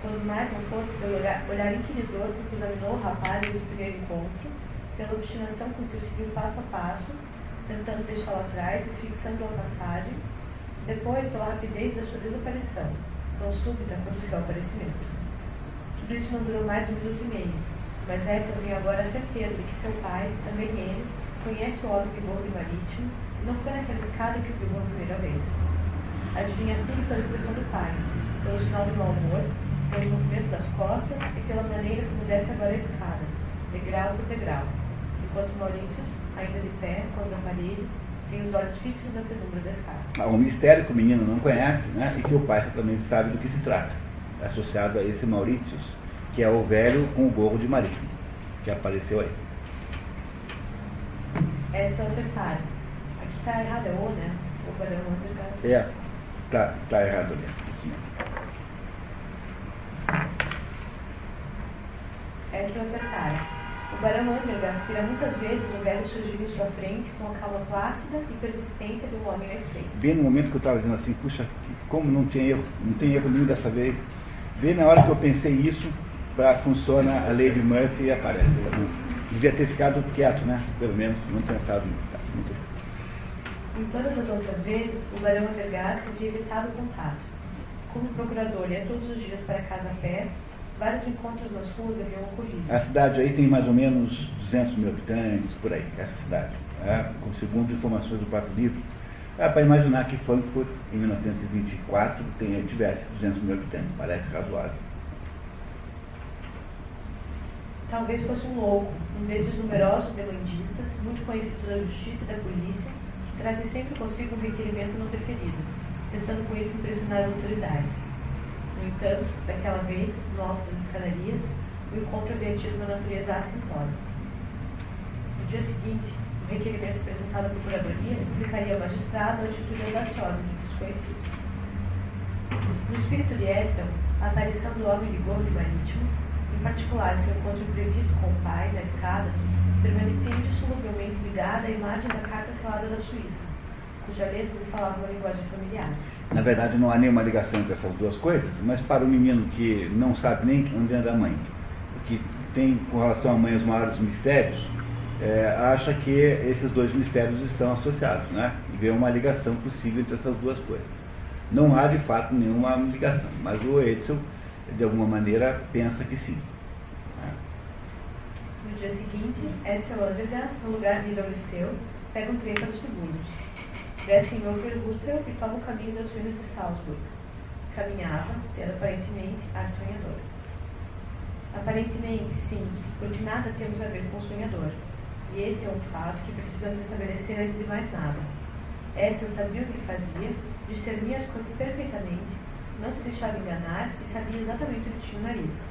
Quando mais não fosse pelo olhar inquiridor com que examinou o rapaz desde o primeiro encontro, pela obstinação com que o seguiu passo a passo, tentando deixá-lo atrás e fixando a passagem, depois pela rapidez da sua desaparição, tão súbita quanto o seu aparecimento. Tudo isso não durou mais de 1 minuto e meio, mas Etzel tem agora a certeza de que seu pai, também ele, conhece o homem de gorro de marítimo e não foi naquela escada que o viu a primeira vez. Adivinha tudo pela expressão do pai, pelo sinal do mau humor, pelo movimento das costas e pela maneira como desce agora a escada, degrau por degrau, enquanto Maurício, ainda de pé, contra a parede, tem os olhos fixos na penumbra da escada. Um mistério que o menino não conhece, né, e que o pai também sabe do que se trata, associado a esse Maurício, que é o velho com o gorro de marítimo, que apareceu aí. Essa é o acertaram. Aqui está errado, é o, né? O barão Andergast. Tá errado ali. Isso mesmo. Essa é o acertaram. O barão Andergast vira muitas vezes o velho surgir em sua frente com a calma plácida e persistência de um homem à espreita. Bem no momento que eu estava dizendo assim, puxa, como não tem erro nenhum dessa vez, bem na hora que eu pensei isso, funciona a lei de Murphy e aparece. Devia ter ficado quieto, né? Pelo menos, não sensado. Muito. Em todas as outras vezes, o barão Andergast havia evitado o contato. Como o procurador ia todos os dias para casa a pé, vários encontros nas ruas haviam ocorrido. A cidade aí tem mais ou menos 200 mil habitantes, por aí, essa cidade. Segundo informações do próprio livro, para imaginar que Frankfurt, em 1924, tivesse 200 mil habitantes. Parece razoável. Talvez fosse um louco, um desses numerosos demandistas, muito conhecidos da justiça e da polícia, que trazem sempre consigo um requerimento não deferido, tentando com isso impressionar as autoridades. No entanto, daquela vez, no alto das escadarias, o encontro havia tido uma natureza assintosa. No dia seguinte, o requerimento apresentado à Procuradoria explicaria ao magistrado a atitude audaciosa do desconhecido. No espírito de Etzel, a aparição do homem de gorro de marítimo, em particular seu encontro imprevisto com o pai na escada, permanecia indissoluvelmente ligada à imagem da carta selada da Suíça, cuja letra lhe falava uma linguagem familiar. Na verdade, não há nenhuma ligação entre essas duas coisas, mas para o menino que não sabe nem onde anda a mãe, que tem com relação à mãe os maiores mistérios, acha que esses dois mistérios estão associados, né? E vê uma ligação possível entre essas duas coisas. Não há, de fato, nenhuma ligação, mas o Edsel, de alguma maneira, pensa que sim. No dia seguinte, Edsel Andergast, no lugar de ir ao liceu, pega um trem para os subúrbios. Desce em Overhussel e toma o caminho das ruínas de Salzburg. Caminhava, tendo aparentemente ar sonhador. Aparentemente, sim, porque nada temos a ver com o sonhador. E esse é um fato que precisamos estabelecer antes de mais nada. Edsel sabia o que fazia, discernia as coisas perfeitamente, não se deixava enganar e sabia exatamente onde tinha o nariz.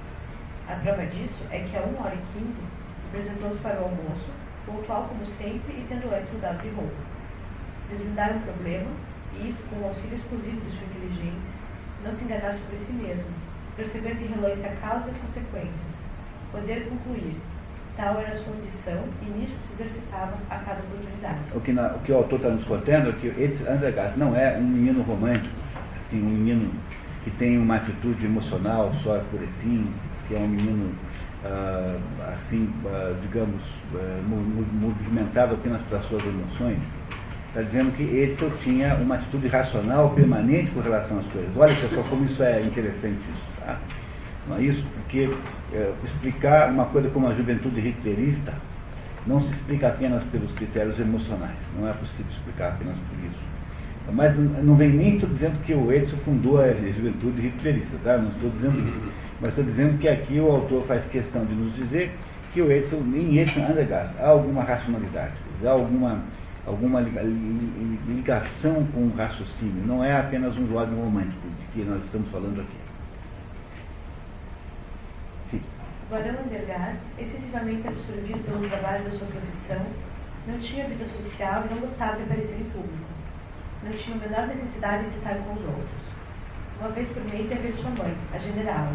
A prova disso é que a 1h15 apresentou-se para o almoço, pontual como sempre e tendo antes mudado de roupa. Desvendar um problema, e isso com o auxílio exclusivo de sua inteligência, não se enganar sobre si mesmo, perceber de relance a causa e as consequências, poder concluir. Tal era a sua ambição e nisso se exercitava a cada oportunidade. O que o autor está nos contando é que Edsel Andergast não é um menino romântico, assim, um menino que tem uma atitude emocional só por assim, que é um menino digamos, movimentado apenas pelas suas emoções. Está dizendo que Edsel tinha uma atitude racional permanente com relação às coisas. Olha, pessoal, como isso é interessante isso, tá? Não é isso? Porque explicar uma coisa como a juventude hitlerista não se explica apenas pelos critérios emocionais. Não é possível explicar apenas por isso. Mas não vem nem estou dizendo que o Edsel fundou a juventude hitlerista, tá? Não estou dizendo isso. Mas estou dizendo que aqui o autor faz questão de nos dizer que o Edsel, em Edsel Andergast, há alguma racionalidade, há alguma ligação com o raciocínio. Não é apenas um jovem romântico de que nós estamos falando aqui. Sim. Barão Andergast, excessivamente absorvido pelo trabalho da sua profissão, não tinha vida social e não gostava de aparecer em público. Não tinha a menor necessidade de estar com os outros. Uma vez por mês ia ver sua mãe, a generala.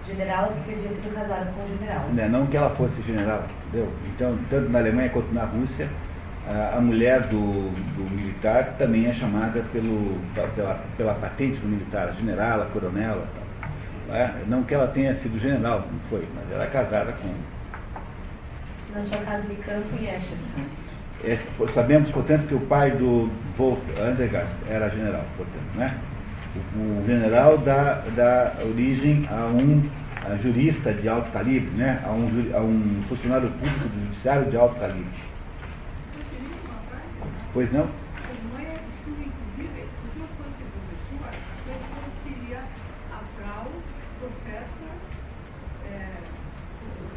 Generala porque havia sido casada com o general. Não que ela fosse general, entendeu? Então, tanto na Alemanha quanto na Rússia, a mulher do militar também é chamada pela patente do militar, generala, coronela. Não que ela tenha sido general, não foi, mas ela é casada com... Na sua casa de campo em Eschenheim. Sabemos, portanto, que o pai do Wolf Andergast era general, portanto, né? O general dá origem a um jurista de alto calibre, né? A um funcionário público do judiciário de alto calibre. Pois não? Não é costume, inclusive, se eu fosse professor, a pessoa seria a Frau Professor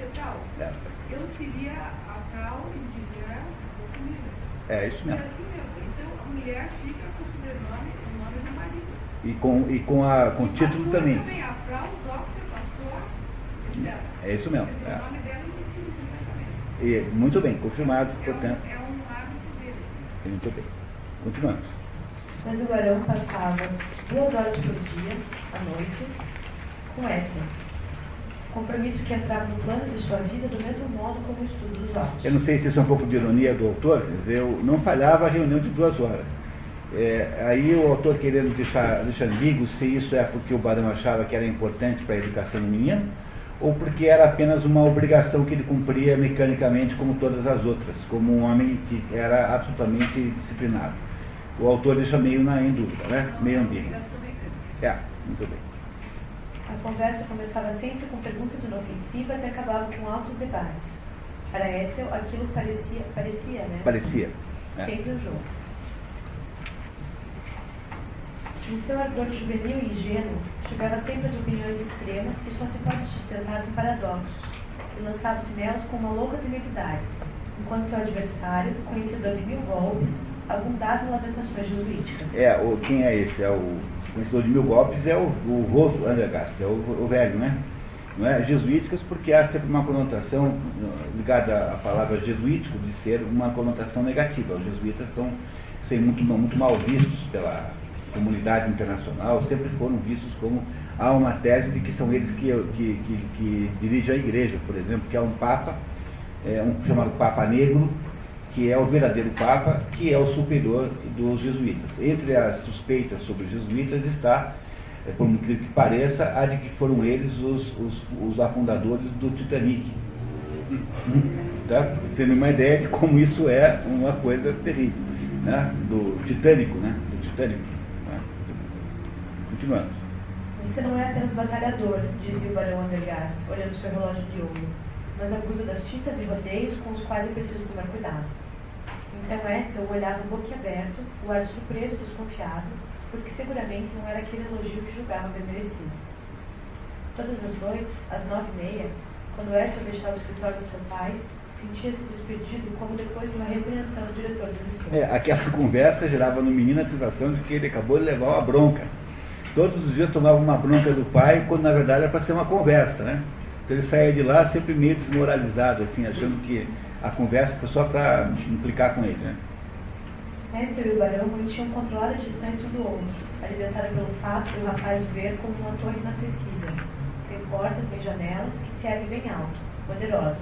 Tetal. Eu seria a Frau Engenheira da família. É isso mesmo. É assim mesmo. Então a mulher fica com o sobrenome, o nome do marido. E com o título também. A Frau, Dr. Pastor, etc. É isso mesmo. O nome dela é metido completamente. E, muito bem, confirmado, portanto. É um hábito dele. Muito bem. Continuamos. Mas o barão passava 2 horas por dia, à noite, com Edsel. Compromisso que entrava no plano de sua vida do mesmo modo como o estudo dos autos. Eu não sei se isso é um pouco de ironia do autor, quer dizer, eu não falhava a reunião de 2 horas. Aí o autor querendo deixar ambíguo se isso é porque o barão achava que era importante para a educação do menino, ou porque era apenas uma obrigação que ele cumpria mecanicamente como todas as outras, como um homem que era absolutamente disciplinado. O autor deixa meio em dúvida, né? Meio ambíguo. Muito bem. A conversa começava sempre com perguntas inofensivas e acabava com altos debates. Para Edsel, aquilo parecia, né? Parecia. Sempre o jogo. No seu ardor juvenil e ingênuo, chegava sempre às opiniões extremas que só se pode sustentar com paradoxos, e lançava-se nelas com uma louca temeridade, enquanto seu adversário, conhecedor de 1000 golpes, abundava em lamentações jesuíticas. Quem é esse? O conhecedor de 1000 golpes é o Wolf Andergast, é o velho, né? Não é? Jesuíticas porque há sempre uma conotação ligada à palavra jesuítico de ser uma conotação negativa. Os jesuítas estão sendo muito mal vistos pela comunidade internacional, sempre foram vistos como há uma tese de que são eles que dirigem a igreja, por exemplo, que há um papa um chamado Papa Negro, que é o verdadeiro Papa, que é o superior dos jesuítas. Entre as suspeitas sobre os jesuítas está, por incrível que pareça, a de que foram eles os afundadores do Titanic. Tá? Você tem uma ideia de como isso é uma coisa terrível, né? Do Titânico, né? Do Titânico. Né? Continuando. Você não é apenas batalhador, dizia o barão Andergast, olhando seu relógio de ouro, mas abusa das fitas e rodeios com os quais é preciso tomar cuidado. Então Edson olhava boquiaberto, o ar surpreso e desconfiado, porque seguramente não era aquele elogio que julgava bem merecido. Todas as noites, às 9h30, quando Edson deixava o escritório do seu pai, sentia-se despedido como depois de uma repreensão do diretor do liceu. Aquela conversa gerava no menino a sensação de que ele acabou de levar uma bronca. Todos os dias tomava uma bronca do pai, quando na verdade era para ser uma conversa, né? Então ele saía de lá sempre meio desmoralizado, assim, achando que a conversa foi só para implicar com ele, né? Edson e o barão mantinham controlada distância um do outro, alimentada pelo fato de o rapaz ver como uma torre inacessível, sem portas nem janelas, que se ergue bem alto, poderosa,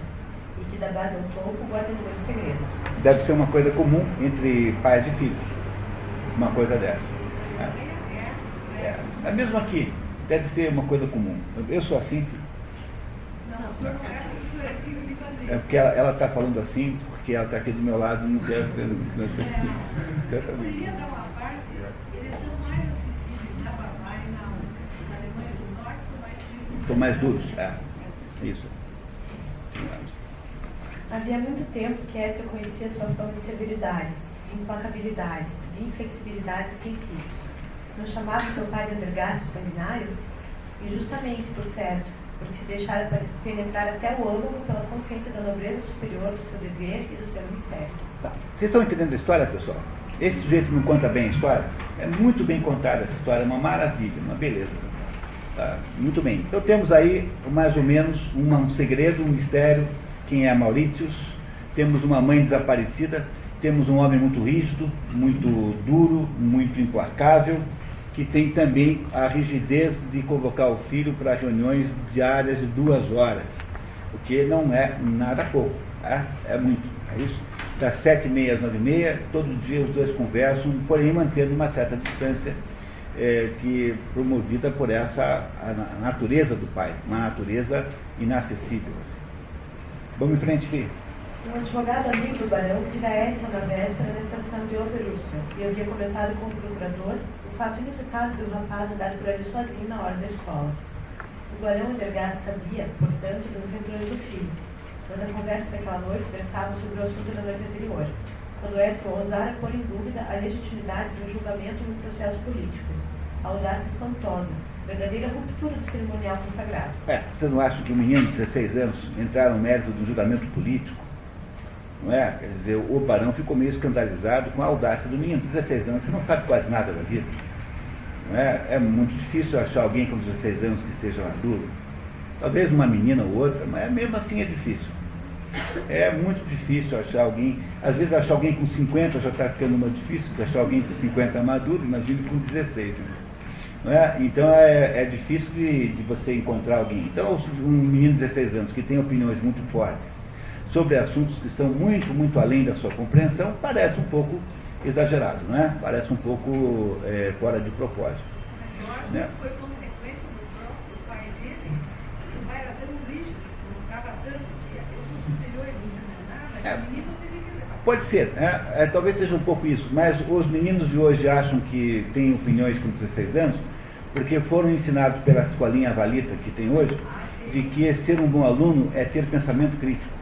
e que da base ao topo guarda inúmeros segredos. Deve ser uma coisa comum entre pais e filhos, uma coisa dessa. Né? É mesmo aqui, deve ser uma coisa comum. Eu sou assim, filho. Não é assim de fazer. É porque ela está falando assim, porque ela está aqui do meu lado e não quer ver. Eu queria dar uma parte, eles são mais acessíveis na Bavária e na Áustria. Na Alemanha do Norte são mais frios. São mais duros, isso. Havia muito tempo que Edson conhecia sua fama de severidade, de implacabilidade, de inflexibilidade de princípios. Não chamava seu pai de Andergast o sanguinário? Injustamente, por certo, porque se deixara penetrar até o âmago pela consciência da nobreza superior do seu dever e do seu mistério. Tá. Vocês estão entendendo a história, pessoal? Esse sujeito não conta bem a história? É muito bem contada essa história, é uma maravilha, uma beleza. Tá? Muito bem. Então temos aí mais ou menos um segredo, um mistério. Quem é Mauritius? Temos uma mãe desaparecida, temos um homem muito rígido, muito duro, muito implacável, que tem também a rigidez de convocar o filho para reuniões diárias de 2 horas, o que não é nada pouco, tá? É muito, é isso? Das 7h30 às 9h30, todo dia os dois conversam, porém mantendo uma certa distância, que promovida por essa a natureza do pai, uma natureza inacessível. Assim. Vamos em frente, filho. Um advogado amigo do barão vira Edson na véspera na estação de Oberússia e havia comentado com o procurador o fato inusitado do rapaz andar por ali sozinho na hora da escola. O barão Andergast sabia, portanto, das aventuras do filho, mas a conversa daquela noite versava sobre o assunto da noite anterior, quando Edson ousara pôr em dúvida a legitimidade de um julgamento no processo político. A audácia espantosa, verdadeira ruptura do cerimonial consagrado. Vocês não acham que um menino de 16 anos entrar no mérito do julgamento político? Não é? Quer dizer, o barão ficou meio escandalizado com a audácia do menino. 16 anos, você não sabe quase nada da vida. Não é? É muito difícil achar alguém com 16 anos que seja maduro. Talvez uma menina ou outra, mas mesmo assim é difícil. É muito difícil achar alguém. Às vezes achar alguém com 50 já está ficando mais difícil de achar alguém com 50 maduro, imagine com 16. Né? Não é? Então é difícil de você encontrar alguém. Então um menino de 16 anos que tem opiniões muito fortes sobre assuntos que estão muito, muito além da sua compreensão, parece um pouco exagerado, não é? Parece um pouco fora de propósito. Né? Foi consequência do pai dele, o pai era tão rígido, mostrava tanto que eu sou superior e você não é nada, o menino teria que levar. Pode ser, talvez seja um pouco isso, mas os meninos de hoje acham que têm opiniões com 16 anos, porque foram ensinados pela escolinha valita que tem hoje, de que ser um bom aluno é ter pensamento crítico.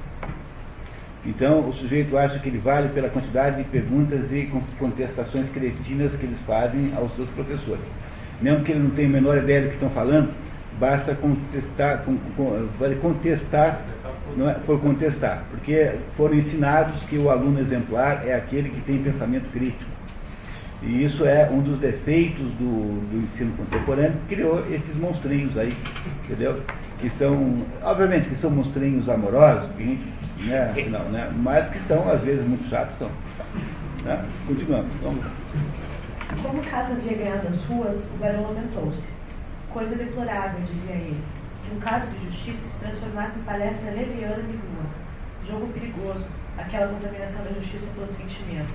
Então, o sujeito acha que ele vale pela quantidade de perguntas e contestações cretinas que eles fazem aos seus professores. Mesmo que ele não tenha a menor ideia do que estão falando, basta vale contestar não é, por contestar, porque foram ensinados que o aluno exemplar é aquele que tem pensamento crítico. E isso é um dos defeitos do ensino contemporâneo, que criou esses monstrinhos aí, entendeu? Que são, obviamente, que são monstrinhos amorosos, que a gente não, né? Mas que são, às vezes, muito chatos. São, né? Continuando. Vamos. Como a casa havia ganhado as ruas, o barão lamentou-se. Coisa deplorável, dizia ele, que um caso de justiça se transformasse em palestra leviana de rua. jogo perigoso, aquela contaminação da justiça pelo sentimento,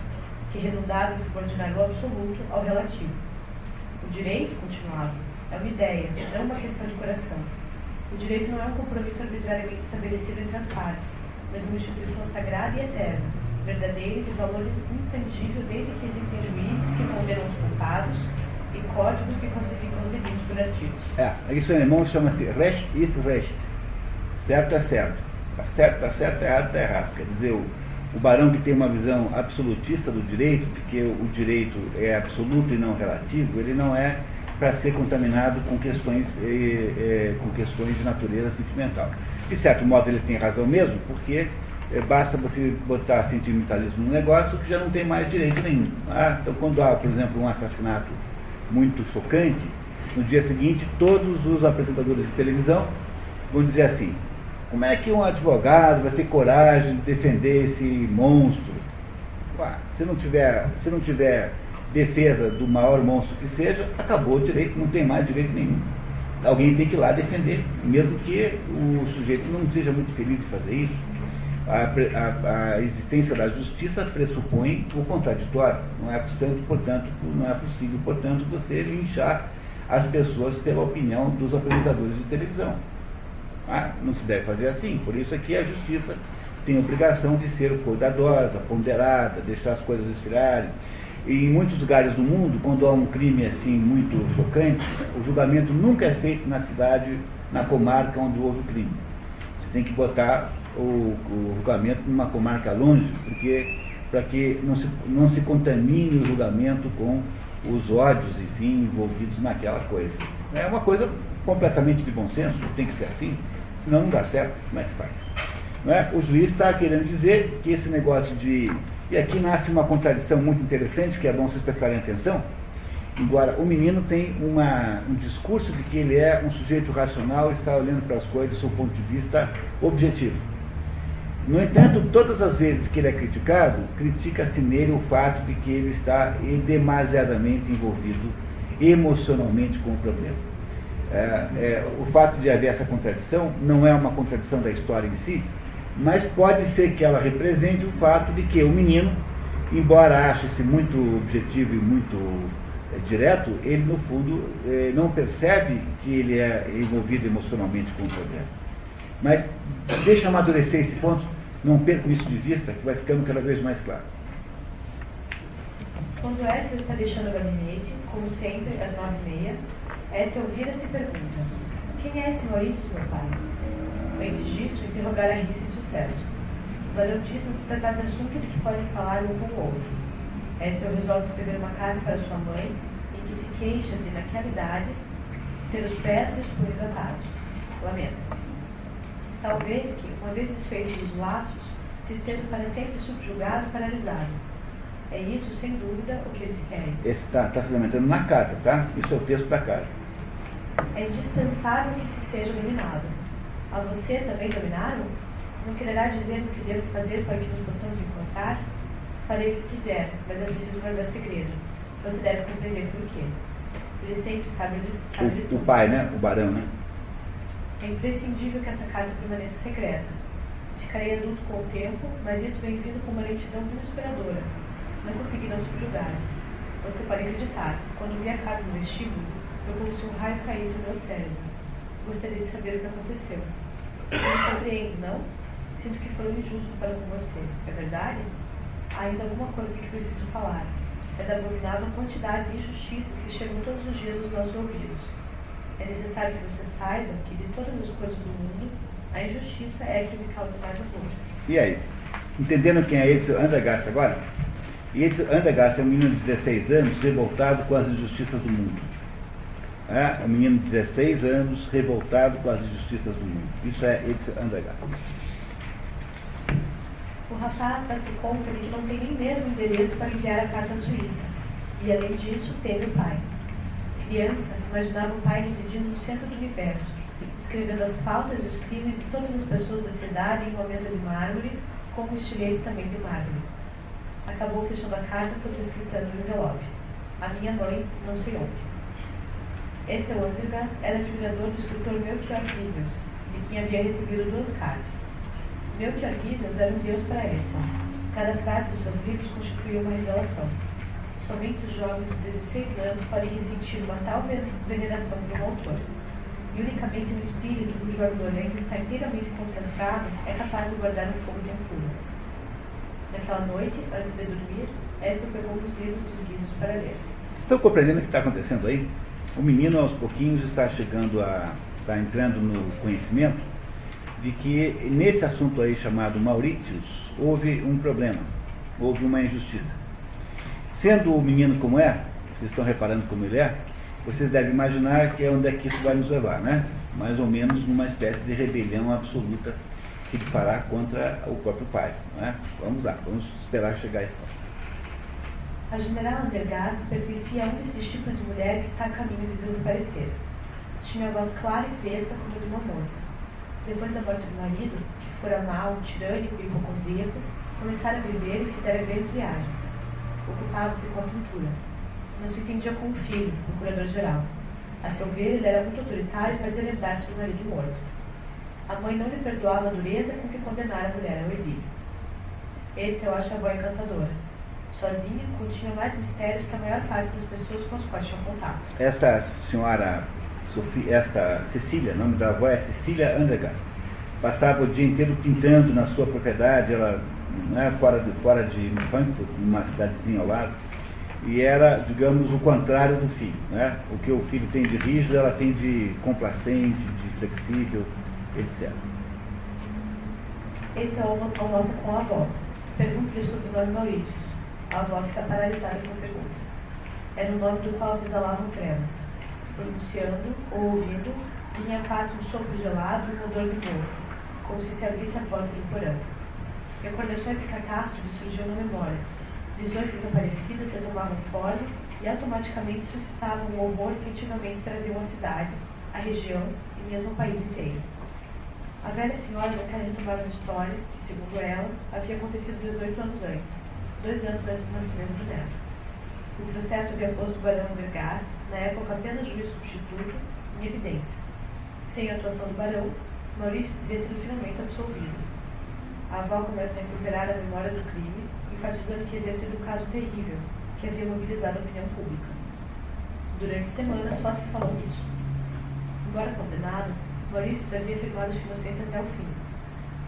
que redundava em subordinar o absoluto ao relativo. O direito, continuava, é uma ideia, não uma questão de coração. O direito não é um compromisso arbitrariamente estabelecido entre as partes, mas uma instituição sagrada e eterna, verdadeira e de valor intangível desde que existem juízes que condenam os culpados e códigos que classificam os delitos curativos. Isso em alemão chama-se Recht ist Recht. Certo é certo. Está certo, errado está errado. Quer dizer, o Barão, que tem uma visão absolutista do direito, de que o direito é absoluto e não relativo, ele não é para ser contaminado com questões de natureza sentimental. De certo modo, ele tem razão mesmo, porque basta você botar sentimentalismo no negócio que já não tem mais direito nenhum. Então, quando há, por exemplo, um assassinato muito chocante, no dia seguinte, todos os apresentadores de televisão vão dizer assim: como é que um advogado vai ter coragem de defender esse monstro? Se não tiver defesa do maior monstro que seja, acabou o direito, não tem mais direito nenhum. Alguém tem que ir lá defender, mesmo que o sujeito não seja muito feliz de fazer isso. A existência da justiça pressupõe o contraditório. Não é possível, portanto, você linchar as pessoas pela opinião dos apresentadores de televisão. Não se deve fazer assim. Por isso aqui a justiça tem a obrigação de ser cuidadosa, ponderada, deixar as coisas esfriarem. E em muitos lugares do mundo, quando há um crime assim muito chocante, o julgamento nunca é feito na cidade, na comarca onde houve o crime. Você tem que botar o julgamento numa comarca longe, para que não se contamine o julgamento com os ódios, enfim, envolvidos naquela coisa. É uma coisa completamente de bom senso, tem que ser assim, senão não dá certo. Como é que faz? Não é? O juiz está querendo dizer que esse negócio de... E aqui nasce uma contradição muito interessante, que é bom vocês prestarem atenção. Embora o menino tem um discurso de que ele é um sujeito racional e está olhando para as coisas do seu ponto de vista objetivo. No entanto, todas as vezes que ele é criticado, critica-se nele o fato de que ele está demasiadamente envolvido emocionalmente com o problema. O fato de haver essa contradição não é uma contradição da história em si, mas pode ser que ela represente o fato de que o menino, embora ache-se muito objetivo e muito direto, ele no fundo não percebe que ele é envolvido emocionalmente com o problema. Mas deixa eu amadurecer esse ponto, não perco isso de vista, que vai ficando cada vez mais claro. Quando Edson está deixando o gabinete, como sempre, às 9h30, Edson vira-se e pergunta: quem é esse Maurício, meu pai? Antes disso, interrogar a Rita sem sucesso. O barão diz não se tratar de assunto de que podem falar um com o outro. Edson resolve escrever uma carta para sua mãe, em que se queixa de, naquela idade, ter os pés e os punhos atados. Lamenta-se. Talvez que, uma vez desfeitos os laços, se esteja para sempre subjugado e paralisado. É isso, sem dúvida, o que eles querem. Esse está se lamentando na carta, tá? Isso é o texto da carta. É indispensável que se seja dominado. A você também dominaram? Não quererá dizer o que devo fazer para que nos possamos encontrar? Farei o que quiser, mas é preciso guardar segredo. Você deve compreender por quê. Ele sempre sabe de tudo. O pai, né? O barão, né? É imprescindível que essa carta permaneça secreta. Ficarei adulto com o tempo, mas isso vem vindo com uma lentidão desesperadora. Não conseguirão subjugar. Você pode acreditar. Quando vi a carta no vestíbulo, eu como se um raio caísse no meu cérebro. Gostaria de saber o que aconteceu. Você me compreende, não? Sinto que foi injusto para com você. É verdade? Há ainda alguma coisa que preciso falar. É da abominável quantidade de injustiças que chegam todos os dias aos nossos ouvidos. É necessário que você saiba que de todas as coisas do mundo, a injustiça é a que me causa mais horror. E aí? Entendendo quem é Edson Andergast agora? E Edson Andergast é um menino de 16 anos revoltado com as injustiças do mundo. Um menino de 16 anos revoltado com as injustiças do mundo. Isso é Edson Andergast. O rapaz dá-se conta de que não tem nem mesmo endereço para enviar a carta à Suíça. E, além disso, teve o pai. Criança, imaginava o pai residindo no centro do universo, escrevendo as faltas e os crimes de todas as pessoas da cidade em uma mesa de mármore, com um estilete também de mármore. Acabou fechando a carta sobrescrita no envelope. A minha mãe, não sei onde. Edson Andergast era admirador do escritor Melchior Pisers, de quem havia recebido 2 cartas. Melchior Guizos era um deus para Edson. Cada frase dos seus livros constituía uma revelação. Somente os jovens de 16 anos podem ressentir uma tal veneração por um autor. E unicamente um espírito cujo ardor ainda está inteiramente concentrado é capaz de guardar um fogo tão puro. Naquela noite, antes de dormir, Edson pegou os livros dos Guizos para ler. Estão compreendendo o que está acontecendo aí? O menino, aos pouquinhos, está entrando no conhecimento de que, nesse assunto aí chamado Maurícios, houve um problema, houve uma injustiça. Sendo o menino como é, vocês estão reparando como ele é, vocês devem imaginar que é onde é que isso vai nos levar, né? Mais ou menos numa espécie de rebelião absoluta que ele fará contra o próprio pai, né? Vamos lá, vamos esperar chegar a isso. A general Andergast pertencia a um desses tipos de mulher que está a caminho de desaparecer. Tinha a voz clara e fresca como a de uma moça. Depois da morte do marido, que fora mau, tirânico e hipocondríaco, começara a viver e fizera grandes viagens. Ocupava-se com a pintura. Não se entendia com o filho, o curador-geral. A seu ver, ele era muito autoritário e fazia lembrar-se do marido morto. A mãe não lhe perdoava a dureza com que condenara a mulher ao exílio. Esse eu acho a avó encantadora. Sozinha, continha mais mistérios que a maior parte das pessoas com as quais tinha contato. Esta senhora Cecília, o nome da avó é Cecília Andergast, passava o dia inteiro pintando na sua propriedade, ela, né, fora de Frankfurt, numa cidadezinha ao lado, e era, digamos, o contrário do filho, né? O que o filho tem de rígido, ela tem de complacente, de flexível, etc. Esse é o almoço com a avó. Pergunta-lhe sobre o nome Maurícios. A avó fica paralisada com a pergunta. Era o nome do qual se exalavam trevas. Pronunciando ou ouvindo, vinha quase um sopro gelado e um odor de mofo, como se abrisse a porta do porão. Recordações de catástrofe surgiam na memória. Visões desaparecidas retomavam forma e automaticamente suscitavam o horror que antigamente traziam a cidade, a região e mesmo o país inteiro. A velha senhora não quer retomar uma história que, segundo ela, havia acontecido 18 anos antes, 2 anos antes do nascimento do neto. O processo havia posto o barão Andergast, na época apenas juiz substituto, em evidência. Sem a atuação do barão, Maurício teria sido finalmente absolvido. A avó começa a recuperar a memória do crime, enfatizando que havia sido um caso terrível, que havia mobilizado a opinião pública. Durante semanas só se falou nisso. Embora condenado, Maurício havia afirmado sua inocência até o fim.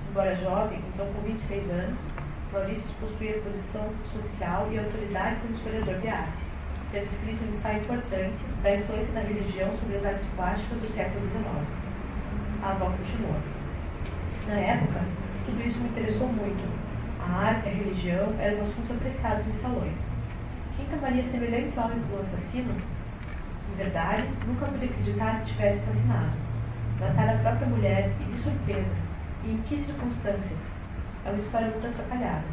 Embora jovem, então com 26 anos, Maurício possuía posição social e autoridade como historiador de arte, tendo escrito um ensaio importante da influência da religião sobre as artes plásticas do século XIX. A avó continuou. Na época, tudo isso me interessou muito. A arte e a religião eram assuntos apreciados em salões. Quem tomaria semelhante homem como assassino? Em verdade, nunca pude acreditar que tivesse assassinado. Matar a própria mulher e de surpresa. E em que circunstâncias? É uma história muito atrapalhada.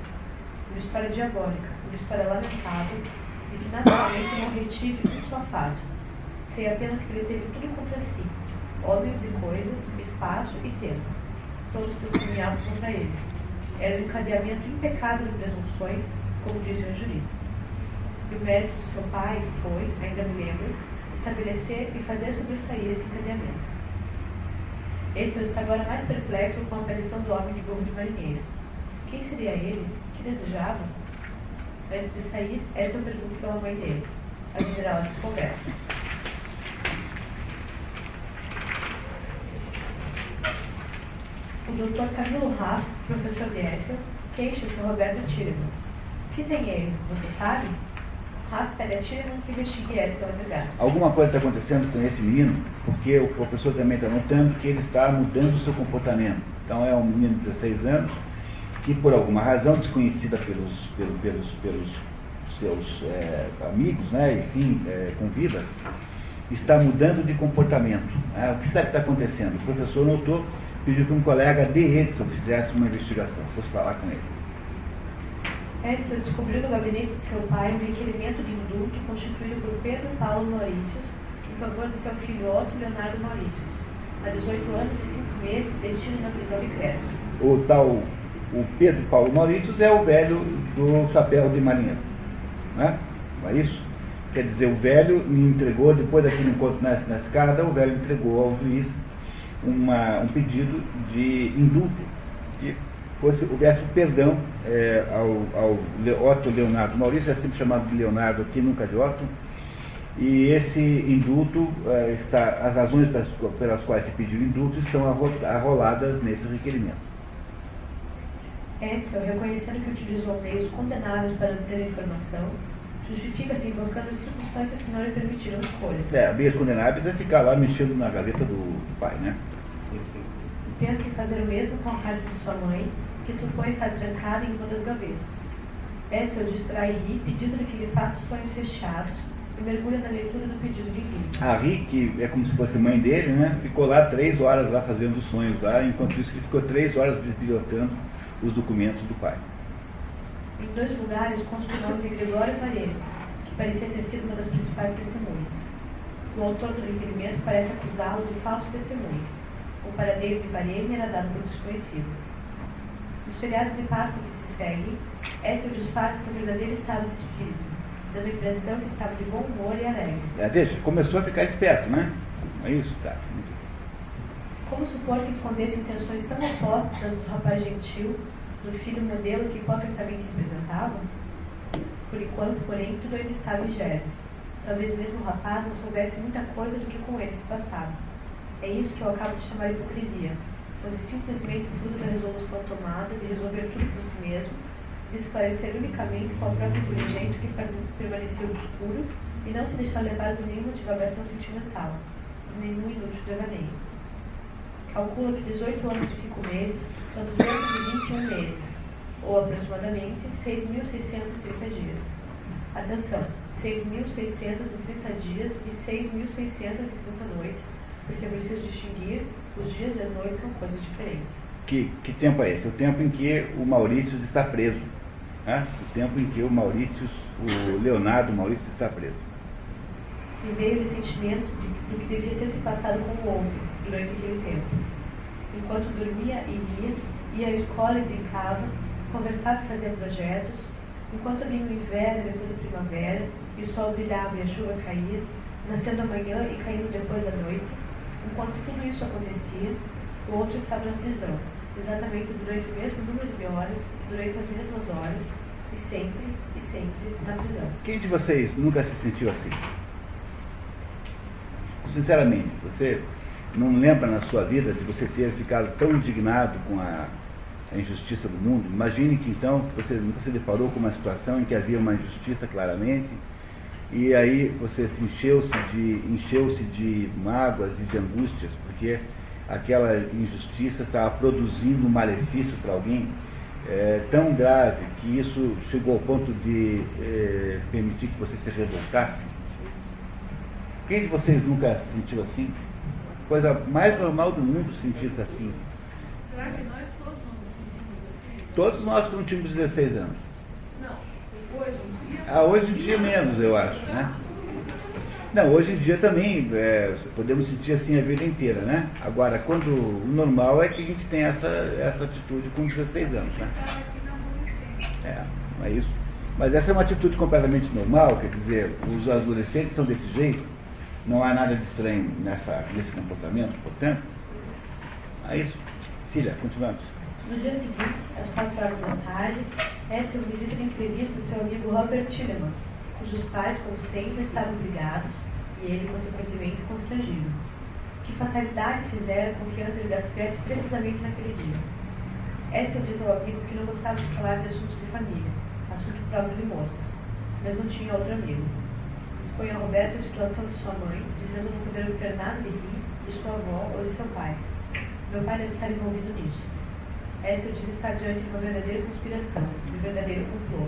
Uma história diabólica, uma história lamentável e que naturalmente não retive com sua fase. Sei apenas que ele teve tudo contra si. Homens e coisas, espaço e tempo. Todos testemunhavam contra ele. Era um encadeamento impecável de presunções, como dizem os juristas. E o mérito de seu pai foi, ainda me lembro, estabelecer e fazer sobressair esse encadeamento. Edson está agora mais perplexo com a aparição do homem de gorro de marinheiro. Quem seria ele? Que desejava? Antes de sair, Edson pergunta pela mãe dele. A general desconversa. O Dr. Camilo Raff, professor de Edson, queixa-se a Roberto Tiedemann. O que tem ele? Você sabe? Raff pede a Tiedemann que investigue Edson Andergast. Alguma coisa está acontecendo com esse menino, porque o professor também está notando que ele está mudando o seu comportamento. Então é um menino de 16 anos que, por alguma razão desconhecida pelos seus amigos, né, enfim, convivas, está mudando de comportamento. O que será que está acontecendo? O professor notou, pediu que um colega de Edson fizesse uma investigação, fosse falar com ele. Edson descobriu no gabinete de seu pai um requerimento de indulto constituído por Pedro Paulo Maurícios em favor de seu filho Otto Leonardo Maurícios, há 18 anos e 5 meses, detido na prisão de Cresce. O Pedro Paulo Maurícios é o velho do chapéu de marinheiro, né? Não é isso? Quer dizer, o velho me entregou, depois daquele encontro na escada, o velho entregou ao juiz um pedido de indulto, que houvesse um perdão ao Otto Leonardo Maurício, é sempre chamado de Leonardo aqui, nunca de Otto, e esse indulto, as razões pelas quais se pediu o indulto estão arroladas nesse requerimento. Edsel, reconhecendo que utilizou meios condenáveis para obter a informação, justifica-se invocando as circunstâncias que não lhe permitiram escolha. Meios condenáveis é ficar lá mexendo na gaveta do pai, né? Pensa em fazer o mesmo com a carta de sua mãe, que supõe estar trancada em uma das gavetas. Edsel distrai Ri, pedindo-lhe que lhe faça sonhos recheados, e mergulha na leitura do pedido de Ri. A Ri, que é como se fosse mãe dele, né? Ficou lá 3 horas lá fazendo sonhos lá, enquanto isso ele ficou 3 horas bibliotecando os documentos do pai. Em 2 lugares consta o nome de Gregório Paredes, que parecia ter sido uma das principais testemunhas. O autor do requerimento parece acusá-lo de falso testemunho. O paradeiro de Paredes era dado por desconhecido. Nos feriados de Páscoa que se seguem, Edsel disfarça seu verdadeiro estado de espírito, dando a impressão que estava de bom humor e alegre. Veja, começou a ficar esperto, né? É isso, tá. Como supor que escondesse intenções tão opostas às do rapaz gentil, do filho modelo que hipocritamente representava? Por enquanto, porém, tudo ainda estava ingérito. Talvez mesmo o rapaz não soubesse muita coisa do que com ele se passava. É isso que eu acabo de chamar de hipocrisia, pois é simplesmente fruto da resolução tomada de resolver tudo por si mesmo, de esclarecer unicamente com a própria inteligência que permaneceu obscuro e não se deixar levar por nenhuma divagação sentimental, por nenhum inútil devaneio. Calcula que 18 anos e 5 meses são 221 meses, ou aproximadamente 6.630 dias. Atenção, 6.630 dias e 6.630 noites, porque é preciso distinguir, os dias e as noites são coisas diferentes. Que tempo é esse? O tempo em que o Maurício está preso. Né? O tempo em que o Leonardo Maurício está preso. E veio o sentimento do que devia ter se passado com o outro durante aquele tempo. Enquanto dormia e ria, ia à escola e brincava, conversava e fazia projetos, enquanto vinha o inverno e depois a primavera, e o sol brilhava e a chuva caía, nascendo amanhã e caindo depois da noite, enquanto tudo isso acontecia, o outro estava na prisão, exatamente durante o mesmo número de horas, durante as mesmas horas, e sempre na prisão. Quem de vocês nunca se sentiu assim? Sinceramente, você não lembra na sua vida de você ter ficado tão indignado com a injustiça do mundo? Imagine que então você nunca se deparou com uma situação em que havia uma injustiça claramente, e aí você se encheu-se de mágoas e de angústias, porque aquela injustiça estava produzindo um malefício para alguém tão grave que isso chegou ao ponto de permitir que você se revoltasse. Quem de vocês nunca se sentiu assim? Coisa mais normal do mundo sentir-se assim. Será que nós todos não nos sentimos assim? Todos nós que não tínhamos 16 anos. Não, hoje em dia... Hoje em dia menos, eu acho, né? Não, hoje em dia também podemos sentir assim a vida inteira, né? Agora, quando o normal é que a gente tem essa atitude com 16 anos, né? Não é isso. Mas essa é uma atitude completamente normal, quer dizer, os adolescentes são desse jeito. Não há nada de estranho nesse comportamento, portanto. É isso. Filha, continuamos. No dia seguinte, às 4 horas da tarde, Edsel visita de entrevista seu amigo Robert Tilleman, cujos pais, como sempre, estavam brigados e ele, consequentemente, constrangido. Que fatalidade fizera com que Andrew estivesse precisamente naquele dia? Edsel diz ao amigo que não gostava de falar de assuntos de família, assunto próprio de moças, mas não tinha outro amigo. Expõe a Roberto a situação de sua mãe, dizendo não poder obter nada de Ri, de sua avó ou de seu pai. Meu pai deve estar envolvido nisso. Edsel diz estar diante de uma verdadeira conspiração, de um verdadeiro complô.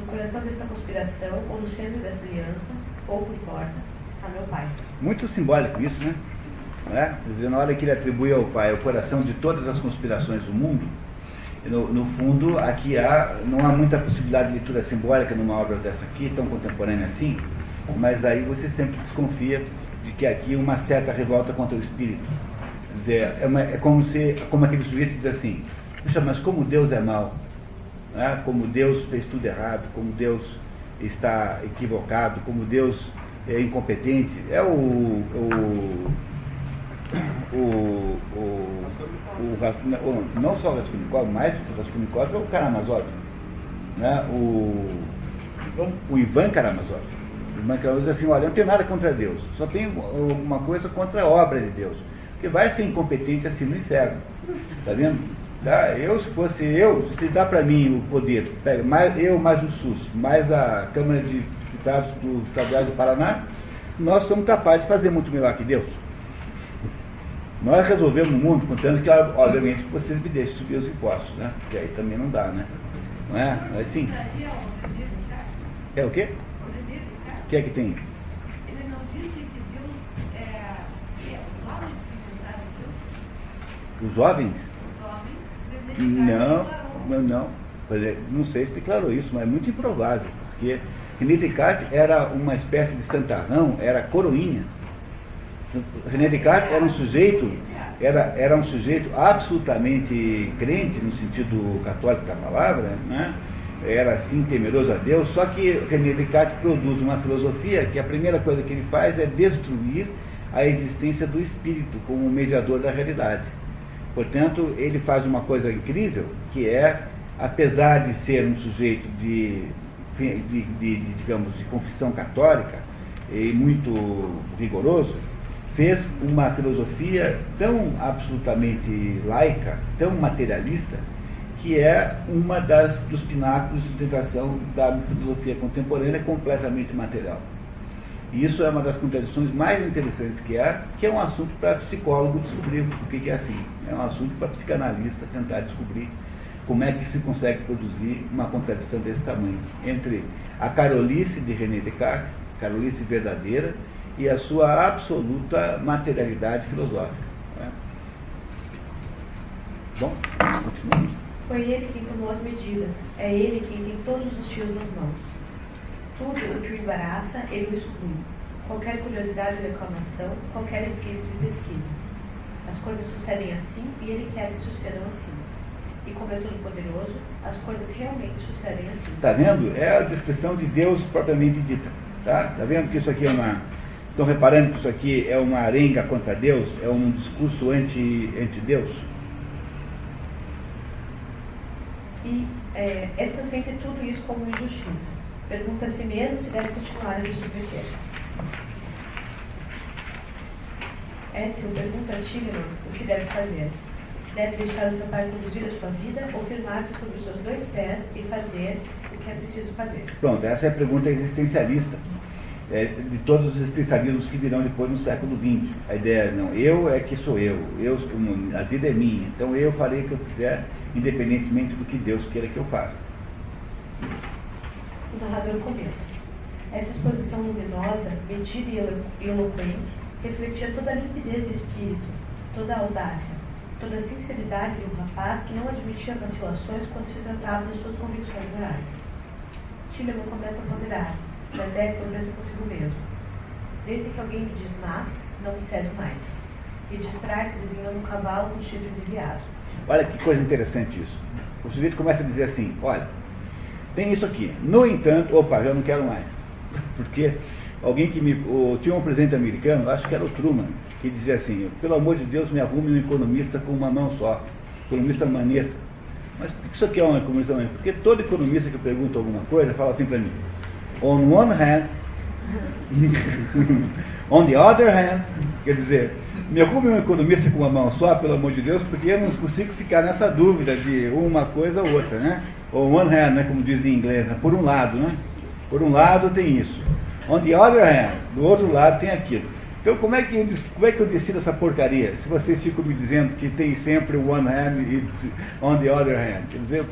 No coração desta conspiração, ou no centro desta aliança, ou por fora, está meu pai. Muito simbólico isso, né? Não é? Quer dizer, na hora que ele atribui ao pai o coração de todas as conspirações do mundo, no fundo, aqui não há muita possibilidade de leitura simbólica numa obra dessa aqui, tão contemporânea assim, mas aí você sempre desconfia de que aqui uma certa revolta contra o espírito. Quer dizer, é como aquele sujeito diz assim: puxa, mas como Deus é mau, né? Como Deus fez tudo errado, como Deus está equivocado, como Deus é incompetente. É o não só o Raskolnikov, mais do que o Raskolnikov é o Karamazov, né? O Ivan Karamazov. O Ivan Karamazov diz assim, olha, eu não tenho nada contra Deus, só tenho uma coisa contra a obra de Deus, porque vai ser incompetente assim no inferno, tá vendo? Tá? Se fosse eu, se dá para mim o poder, mais o SUS, mais a Câmara de Deputados do Estadual do Paraná, nós somos capazes de fazer muito melhor que Deus. Nós resolvemos o mundo, contando que, obviamente, vocês me deixem subir os impostos, né? Que aí também não dá, né? Não é? Mas sim. É o quê? O que é que tem? Ele não disse que Deus os homens que inventaram Deus? Os jovens? Os homens, Não. Não sei se declarou isso, mas é muito improvável, porque René Descartes era uma espécie de santarrão, era coroinha. René Descartes era um sujeito absolutamente crente, no sentido católico da palavra, né? Era assim temeroso a Deus, só que René Descartes produz uma filosofia que a primeira coisa que ele faz é destruir a existência do espírito como mediador da realidade. Portanto, ele faz uma coisa incrível, que é, apesar de ser um sujeito digamos, de confissão católica e muito rigoroso, fez uma filosofia tão absolutamente laica, tão materialista, que é uma dos pináculos de sustentação da filosofia contemporânea completamente material. E isso é uma das contradições mais interessantes que é um assunto para psicólogo descobrir o que é assim. É um assunto para psicanalista tentar descobrir como é que se consegue produzir uma contradição desse tamanho entre a carolice de René Descartes, carolice verdadeira, e a sua absoluta materialidade filosófica. Né? Bom, continuamos. Foi ele quem tomou as medidas, é ele quem tem todos os fios nas mãos. Tudo o que o embaraça, ele o exclui. Qualquer curiosidade ou reclamação, qualquer espírito de pesquisa. As coisas sucedem assim e ele quer que sucedam assim. E como é todo poderoso, as coisas realmente sucedem assim. Está vendo? É a descrição de Deus propriamente dita. Tá vendo que isso aqui é uma... Estão reparando que isso aqui é uma arenga contra Deus? É um discurso anti-Deus? E Edson sente tudo isso como injustiça. Pergunta a si mesmo se deve continuar a se submeter. Edson pergunta a Tilman o que deve fazer. Se deve deixar o seu pai conduzir a sua vida ou firmar-se sobre os seus dois pés e fazer o que é preciso fazer. Pronto, essa é a pergunta existencialista. De todos os existencialismos que virão depois no século XX. A ideia é, não, eu é que sou eu, a vida é minha, então eu farei o que eu quiser, independentemente do que Deus queira que eu faça. O narrador comenta. Essa exposição luminosa, metida e eloquente, refletia toda a limpidez de espírito, toda a audácia, toda a sinceridade de um rapaz que não admitia vacilações quando se tratava de suas convicções morais. Tillerman começa a ponderar, mas Edson pensa consigo mesmo. Desde que alguém me diz mas, não me cedo mais. E distrai-se desenhando um cavalo com chifres de veado. Olha que coisa interessante isso. O sujeito começa a dizer assim, olha, tem isso aqui. No entanto, já não quero mais. Porque alguém que tinha um presidente americano, acho que era o Truman, que dizia assim, pelo amor de Deus, me arrume um economista com uma mão só. Economista maneta. Mas por que isso aqui é um economista maneta? Porque todo economista que eu pergunto alguma coisa, fala assim para mim, on one hand, on the other hand, quer dizer, me arrume um economista com uma mão só, pelo amor de Deus, porque eu não consigo ficar nessa dúvida de uma coisa ou outra, né? Ou one hand, né, como diz em inglês, né? Por um lado, né? Por um lado tem isso. On the other hand, do outro lado tem aquilo. Então como é que eu decido essa porcaria? Se vocês ficam me dizendo que tem sempre one hand e on the other hand. Quer dizer,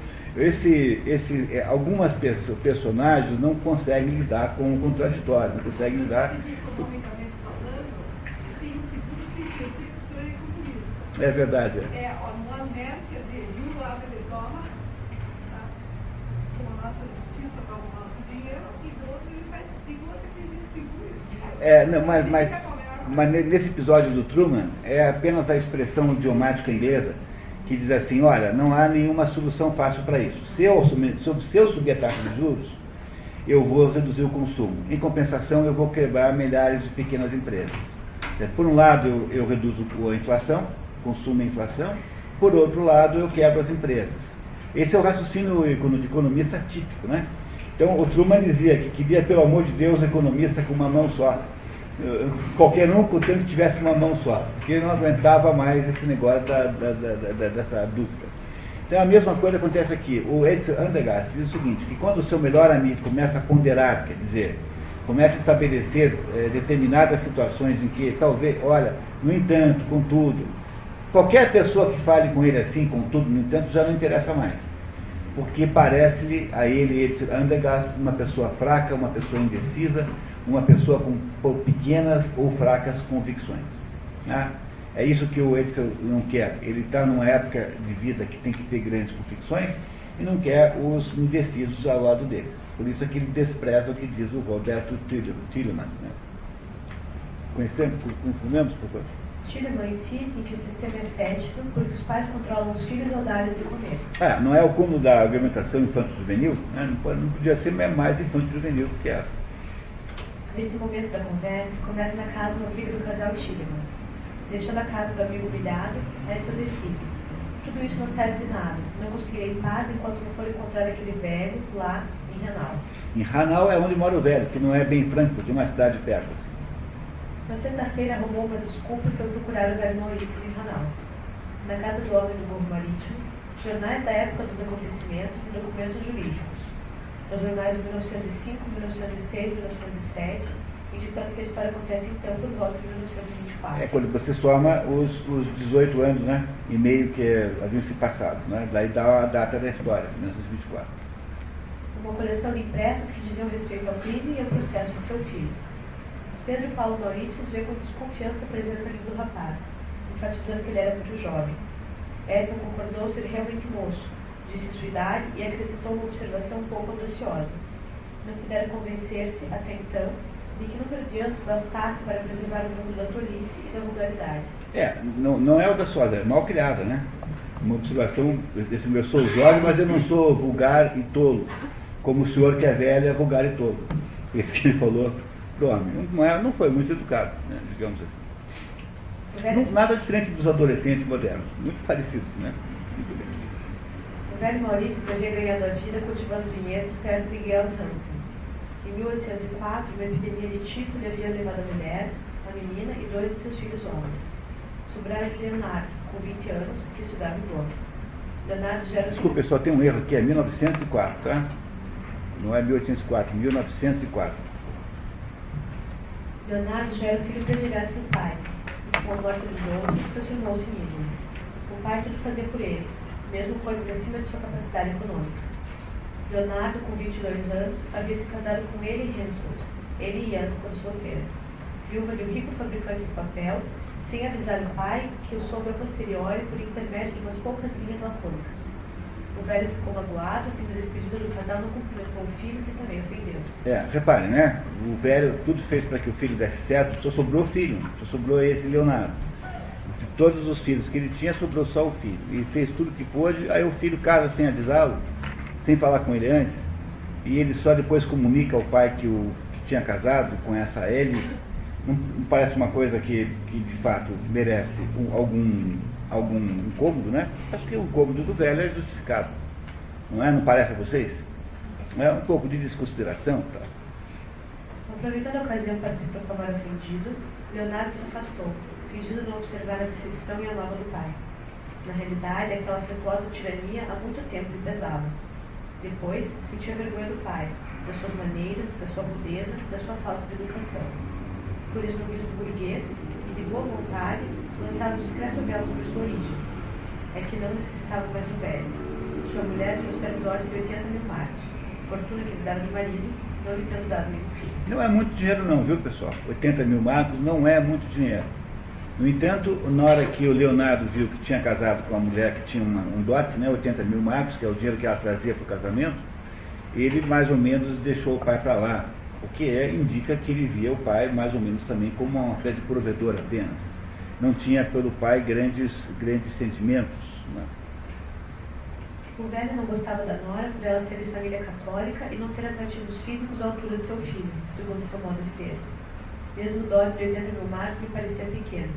algumas personagens não conseguem lidar com o contraditório, não conseguem lidar... É verdade. On one hand, quer dizer, de um lado ele toma, com a nossa justiça, com o nosso dinheiro, e do outro ele faz figura que ele distribui. Mas nesse episódio do Truman, é apenas a expressão idiomática inglesa que diz assim, olha, não há nenhuma solução fácil para isso. Se eu subir a taxa de juros, eu vou reduzir o consumo. Em compensação, eu vou quebrar milhares de pequenas empresas. Por um lado, eu reduzo a inflação, consumo e inflação. por outro lado, eu quebro as empresas. Esse é o raciocínio de economista típico, né? Então, o Truman dizia que queria, pelo amor de Deus, um economista com uma mão só. Qualquer um, contanto que tivesse uma mão só, porque ele não aguentava mais esse negócio dessa dúvida. Então, a mesma coisa acontece aqui. O Edsel Andergast diz o seguinte, que quando o seu melhor amigo começa a ponderar, quer dizer, começa a estabelecer determinadas situações em que, talvez, olha, no entanto, contudo, qualquer pessoa que fale com ele assim, contudo, no entanto, já não interessa mais. Porque parece-lhe a ele, Edsel Andergast, uma pessoa fraca, uma pessoa indecisa, uma pessoa com pequenas ou fracas convicções. Né? É isso que o Edsel não quer. Ele está numa época de vida que tem que ter grandes convicções e não quer os indecisos ao lado dele. Por isso é que ele despreza o que diz o Roberto Tillemann. Né? Confundemos, por favor? Tillemann insiste em que o sistema é fétido porque os pais controlam os filhos ao dar-lhes de comer. Não é o cúmulo da argumentação infanto-juvenil? Né? Não podia ser mais infanto-juvenil do que essa. Nesse momento da conversa, começa na casa uma briga do casal Tillemann. Deixando a casa do amigo humilhado, Edsel decide. Tudo isso não serve de nada. Não conseguirei paz enquanto não for encontrar aquele velho lá em Hanau. Em Hanau é onde mora o velho, que não é bem Frankfurt, de uma cidade perto. Assim. Na sexta-feira arrumou uma desculpa e foi procurar o velho Maurício em Hanau. Na casa do homem do Morro Marítimo, jornais da época dos acontecimentos e documentos jurídicos. São jornais de 1905, 1906, 1907, indicando que a história acontece então por volta de 1924. É quando você soma os 18 anos, né? E meio que haviam se passado, né? Daí dá a data da história, 1924. Uma coleção de impressos que diziam respeito ao crime e ao processo de seu filho. Pedro Paulo Maurício vê com desconfiança a presença ali do rapaz, enfatizando que ele era muito jovem. Edsel concordou ser realmente moço, disse sua idade e acrescentou uma observação um pouco audaciosa. Não pudera convencer-se, até então, de que número de anos bastasse para preservar o mundo da tolice e da vulgaridade. Não é audaciosa, é mal criada, né? Uma observação desse eu sou jovem, mas eu não sou vulgar e tolo, como o senhor que é velho é vulgar e tolo. Esse que ele falou do homem. Não foi muito educado, né, digamos assim. Nada diferente dos adolescentes modernos, muito parecido, né? Muito bem. O velho Maurício havia ganhado a vida cultivando vinhedos perto de Georg Hansen. Em 1804, uma epidemia de tifo lhe havia levado a mulher, a menina e 2 de seus filhos homens. Sobrara Leonardo, com 20 anos, que estudava em Bonn. Leonardo já era... Desculpe, pessoal, tem um erro aqui, é 1904, tá? Não é 1804, 1904. Leonardo já era o filho predileto do pai. Com a morte dos outros, transformou-se em ídolo. O pai tudo fazia por ele, mesmo coisas acima de sua capacidade econômica. Leonardo, com 22 anos, havia se casado com ele e Renswood, ele e Anne quando solteira. Viúva de um rico fabricante de papel, sem avisar o pai, que o soube a posteriori por intermédio de umas poucas linhas lacônicas. O velho ficou magoado, tendo despedido do casal no cumprimento com o filho, que também ofendeu-se. Reparem, né? O velho tudo fez para que o filho desse certo, só sobrou o filho, só sobrou esse Leonardo. De todos os filhos que ele tinha, sobrou só o filho. E fez tudo que pôde, aí o filho casa sem avisá-lo, sem falar com ele antes, e ele só depois comunica ao pai que tinha casado com essa Ellie. Não parece uma coisa que de fato merece algum incômodo, né? Acho que o incômodo do velho é justificado. Não é? Não parece a vocês? Não é um pouco de desconsideração? Tá? Aproveitando a ocasião para se proclamar ofendido, Leonardo se afastou, fingindo não observar a decepção e a nova do pai. Na realidade, aquela afetuosa tirania há muito tempo lhe pesava. Depois, sentia vergonha do pai, das suas maneiras, da sua rudeza, da sua falta de educação. Por isso, no grito burguês, e de boa vontade, lançava um discreto véu sobre sua origem. É que não necessitava mais um velho. Sua mulher tinha um servidório de 80 mil marcos, fortuna que lhe dava de marido, não lhe tendo dado nenhum filho. Não é muito dinheiro não, viu, pessoal? 80 mil marcos não é muito dinheiro. No entanto, na hora que o Leonardo viu que tinha casado com uma mulher que tinha um dote, né, 80 mil marcos, que é o dinheiro que ela trazia para o casamento, ele mais ou menos deixou o pai para lá, o que indica que ele via o pai mais ou menos também como uma espécie de provedor apenas. Não tinha pelo pai grandes sentimentos. Né? O velho não gostava da nora por ela ser de família católica e não ter atrativos físicos à altura de seu filho, segundo seu modo de ver. Mesmo o dote de 80 mil marcos lhe parecia pequeno.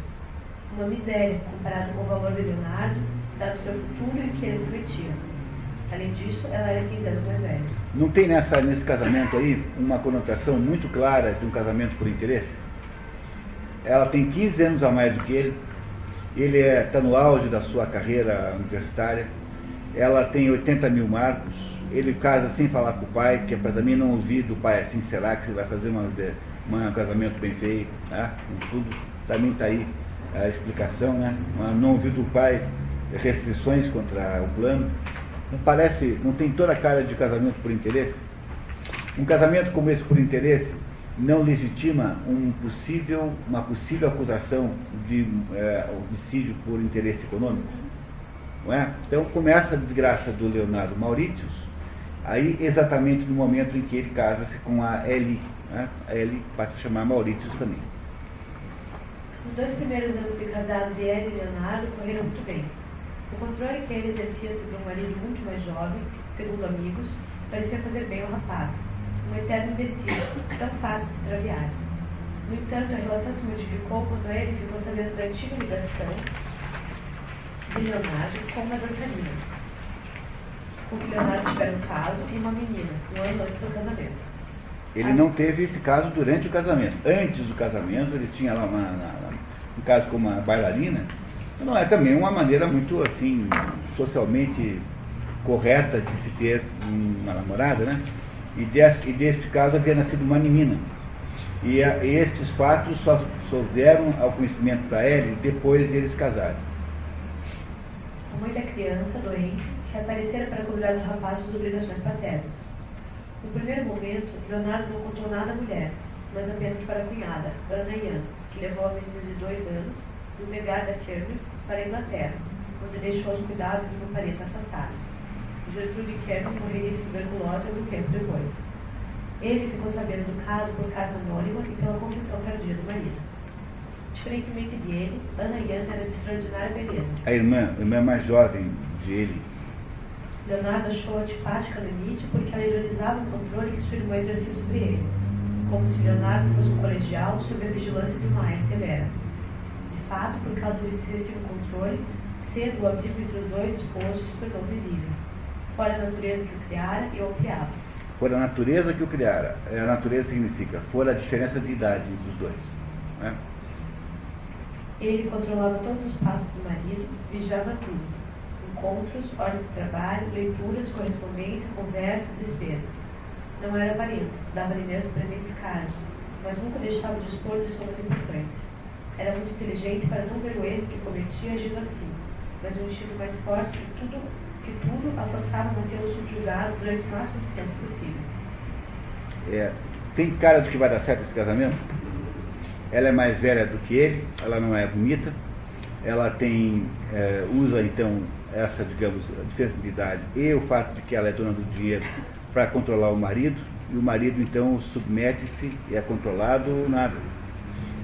Uma miséria, comparado com o valor de Leonardo, dado seu futuro e o que ele prometia. Além disso, ela era 15 anos mais velha. Não tem nesse casamento aí uma conotação muito clara de um casamento por interesse? Ela tem 15 anos a mais do que ele está no auge da sua carreira universitária, ela tem 80 mil marcos, ele casa sem falar com o pai, que é para também não ouvir do pai assim, será que você vai fazer um casamento bem feito, né? Tudo, também está aí a explicação, né? Não ouvir do pai restrições contra o plano. Não parece, não tem toda a cara de casamento por interesse? Um casamento como esse por interesse não legitima uma possível acusação de homicídio por interesse econômico? Não é? Então começa a desgraça do Leonardo Mauritius, aí exatamente no momento em que ele casa-se com a Ellie, né? A Ellie passa a chamar Mauritius também. Os 2 primeiros anos de casado de Ellie e Leonardo correram muito bem. O controle que ele exercia sobre um marido muito mais jovem, segundo amigos, parecia fazer bem ao rapaz, um eterno imbecil, tão fácil de extraviar. No entanto, a relação se modificou quando ele ficou sabendo da antiga ligação de Leonardo com uma dançarina, com que Leonardo tivera um caso e uma menina, no ano antes do casamento. Ele não teve esse caso durante o casamento. Antes do casamento, ele tinha lá um caso com uma bailarina. Não é também uma maneira muito, assim, socialmente correta de se ter uma namorada, né? E deste caso havia nascido uma menina. E estes fatos só vieram ao conhecimento da Ellie depois de eles casarem. A mãe da criança, doente, reaparecera para cobrar do rapaz suas obrigações paternas. No primeiro momento, Leonardo não contou nada à mulher, mas apenas para a cunhada, Ana Ian, que levou a menina de 2 anos do Megar da Kearney para a Inglaterra, onde deixou os cuidados de uma parente afastada. Gertrude Kearney morreria de tuberculose algum tempo depois. Ele ficou sabendo do caso por carta anônima e pela confissão tardia do marido. Diferentemente dele, Ana Ian era de extraordinária beleza. A irmã mais jovem de ele. Leonardo achou-a antipática no início porque ela ironizava o controle que sua irmã exercia sobre ele, como se Leonardo fosse um colegial sob a vigilância de uma aya severa. De fato, por causa desse excessivo controle, cedo o abismo entre os 2 esposos se tornou visível. Fora a natureza que o criara e o criava. Fora a natureza que o criara. A natureza significa fora a diferença de idade entre os 2. Né? Ele controlava todos os passos do marido, vigiava tudo. Encontros, horas de trabalho, leituras, correspondência, conversas, despesas. Não era avarento, dava-lhe mesmo presentes caros, mas nunca deixava de dispor de somas importantes. Era muito inteligente para não ver o erro que cometia agindo assim, mas um instinto mais forte que tudo a forçava a mantê-lo subjugado durante o máximo de tempo possível. Tem cara de que vai dar certo esse casamento? Ela é mais velha do que ele, ela não é bonita, ela usa então essa, digamos, a diferença de idade e o fato de que ela é dona do dinheiro para controlar o marido, e o marido então submete-se e é controlado nada.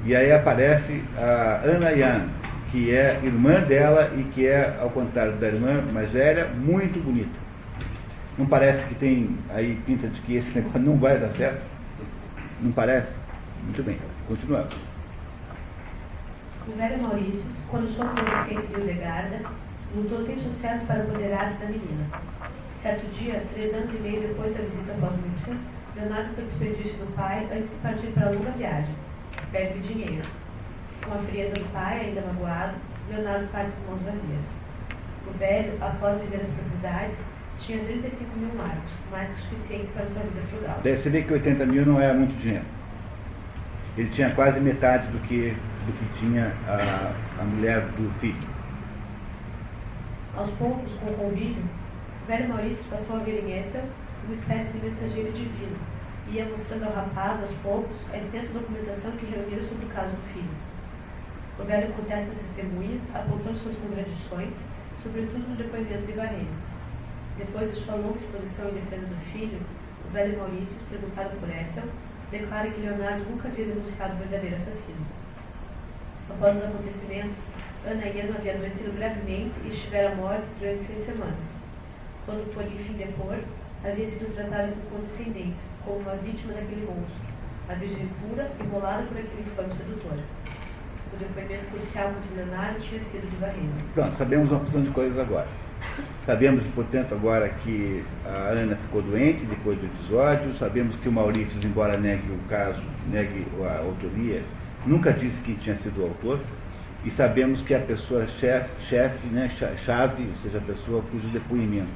E aí aparece a Ana Ian, que é irmã dela e que é, ao contrário da irmã mais velha, muito bonita. Não parece que tem aí pinta de que esse negócio não vai dar certo? Não parece? Muito bem, continuamos. O velho Maurício, quando soube da existência de Hildegarda, lutou sem sucesso para apoderar-se da menina. Certo dia, 3 anos e meio depois da visita a Bosmilchas, Leonardo foi despedir-se do pai antes de partir para a longa viagem, pés de dinheiro. Com a frieza do pai, ainda magoado, Leonardo parte com mãos vazias. O velho, após vender as propriedades, tinha 35 mil marcos, mais que suficientes para sua vida frugal. Você vê que 80 mil não é muito dinheiro. Ele tinha quase metade do que tinha a mulher do filho. Aos poucos, com o convívio, o velho Maurício passou a ver em Edsel uma espécie de mensageiro divino, e ia mostrando ao rapaz, aos poucos, a extensa documentação que reunira sobre o caso do filho. O velho contesta as testemunhas, apontou suas contradições, sobretudo no depoimento de Varene. Depois de sua longa exposição em defesa do filho, o velho Maurício, perguntado por Edsel, declara que Leonardo nunca havia denunciado o verdadeiro assassino. Após os acontecimentos, Ana Ian havia adoecido gravemente e estivera morta durante 6 semanas. Quando foi enfim depor, havia sido tratada com condescendência, como uma vítima daquele monstro, a virgem pura, imolada por aquele infame sedutor. O depoimento crucial contra Leonardo tinha sido de Varena. Pronto, sabemos uma porção de coisas agora. Sabemos, portanto, agora que a Ana ficou doente depois do episódio. Sabemos que o Maurício, embora negue o caso, negue a autoria, nunca disse que tinha sido o autor. E sabemos que a pessoa chefe, né, chave, ou seja, a pessoa cujo depoimento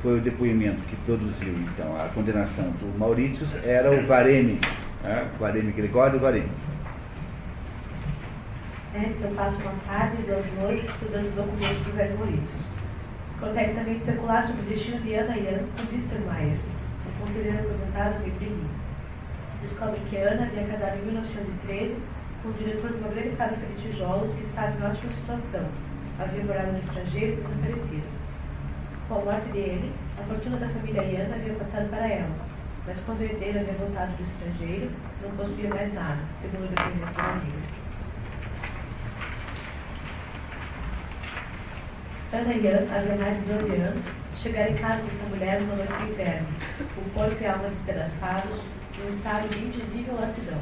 foi o depoimento que produziu, então, a condenação do Maurício, era o Varene, né, Varene Gregório Varene. Edson passa uma tarde e 2 noites estudando os documentos do velho Maurício. Consegue também especular sobre o destino de Ana e Jan com Wistermeier, o conselheiro aposentado de Brigny. Descobre que Ana havia casado em 1913 com o diretor de uma grande fábrica de tijolos que estava em ótima situação. Havia morado no estrangeiro e desaparecido. Com a morte dele, a fortuna da família Jan havia passado para ela, mas quando o herdeiro havia voltado do estrangeiro, não possuía mais nada, segundo o depoimento da amiga. Ana e Jan, havia mais de 12 anos, chegaram em casa dessa mulher numa noite de inverno, o corpo e a alma despedaçados, num estado de indizível lassidão,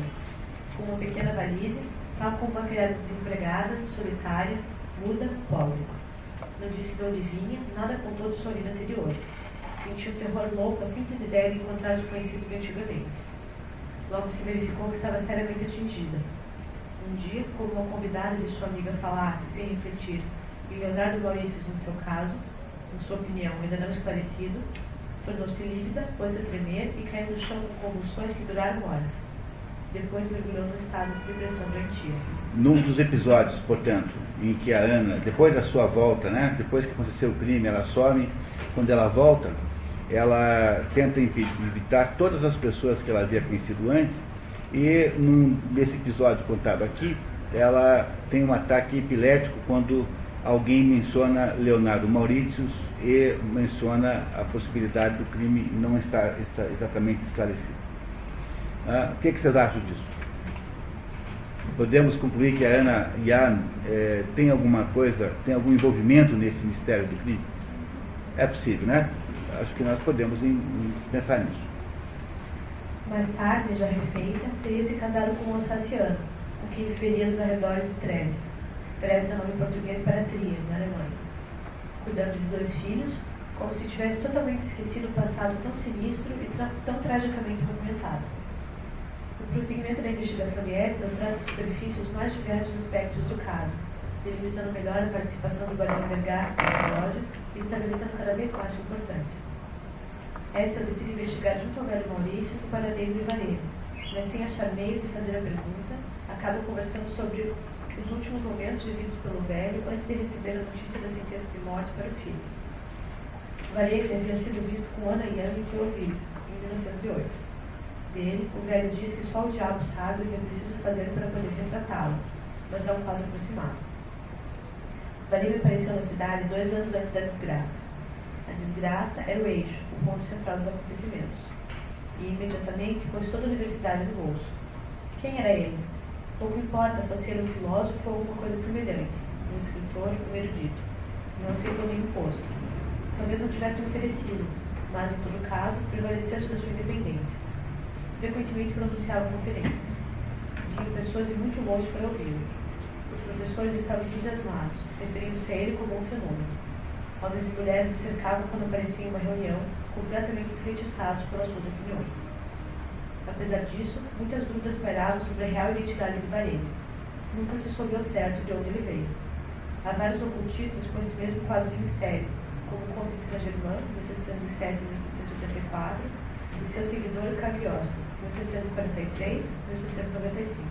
com uma pequena valise, tal como uma criada desempregada, solitária, muda, pobre. Não disse de onde vinha, nada contou de sua vida anterior. Sentiu um terror louco a simples ideia de encontrar os conhecidos de antigamente. Logo se verificou que estava seriamente atingida. Um dia, como uma convidada de sua amiga falasse, sem refletir, e lembrar do Maurício no seu caso, em sua opinião ainda não esclarecido, tornou-se lívida, pôs-se a tremer e caiu no chão com convulsões que duraram horas. Depois mergulhou num estado de depressão doentia. Num dos episódios, portanto, em que a Ana, depois da sua volta, né, depois que aconteceu o crime, ela some, quando ela volta, ela tenta evitar todas as pessoas que ela havia conhecido antes, e nesse episódio contado aqui, ela tem um ataque epilético quando alguém menciona Leonardo Maurício e menciona a possibilidade do crime não estar exatamente esclarecido. O que vocês acham disso? Podemos concluir que a Ana Jan tem alguma coisa, tem algum envolvimento nesse mistério do crime? É possível, né? Acho que nós podemos pensar nisso. Mais tarde, já refeita, teria se casado com um alsaciano, com quem viveria nos arredores de Treves. Treves é nome português para Trier, na Alemanha. Cuidando de 2 filhos, como se tivesse totalmente esquecido o passado tão sinistro e tão tragicamente movimentado. O prosseguimento da investigação de Edson traz à superfície os mais diversos aspectos do caso, delimitando melhor a participação do Barão Vergassi no episódio e estabelecendo cada vez mais sua importância. Edson decide investigar junto ao velho Maurício o paradeiro de Varene, mas sem achar meio de fazer a pergunta, acaba conversando sobre os últimos momentos vividos pelo velho antes de receber a notícia da sentença de morte para o filho. Varene havia sido visto com Ana e Jan em Clovis, em 1908. Dele, o velho diz que só o diabo sabe o que é preciso fazer para poder retratá-lo, mas dá um quadro aproximado. Varene apareceu na cidade 2 anos antes da desgraça. A desgraça era o eixo, o ponto central dos acontecimentos. E imediatamente pôs toda a universidade no bolso. Quem era ele? Pouco importa, fosse ele um filósofo ou alguma coisa semelhante, um escritor, um erudito. Não aceitou nenhum posto. Talvez não tivesse oferecido, mas, em todo caso, prevaleceu sobre sua independência. Frequentemente pronunciava conferências. Tinha pessoas de muito longe para ouvi-lo. Os professores estavam entusiasmados, referindo-se a ele como um fenômeno. Homens e mulheres o cercavam quando aparecia em uma reunião, completamente enfeitiçados pelas suas opiniões. Apesar disso, muitas dúvidas pairavam sobre a real identidade de Varene. Nunca se soube ao certo de onde ele veio. Há vários ocultistas com esse mesmo quadro de mistério, como o Conde de Saint-Germain, 1707 e 1784, e seu seguidor Cagliostro, 1743 e 1795.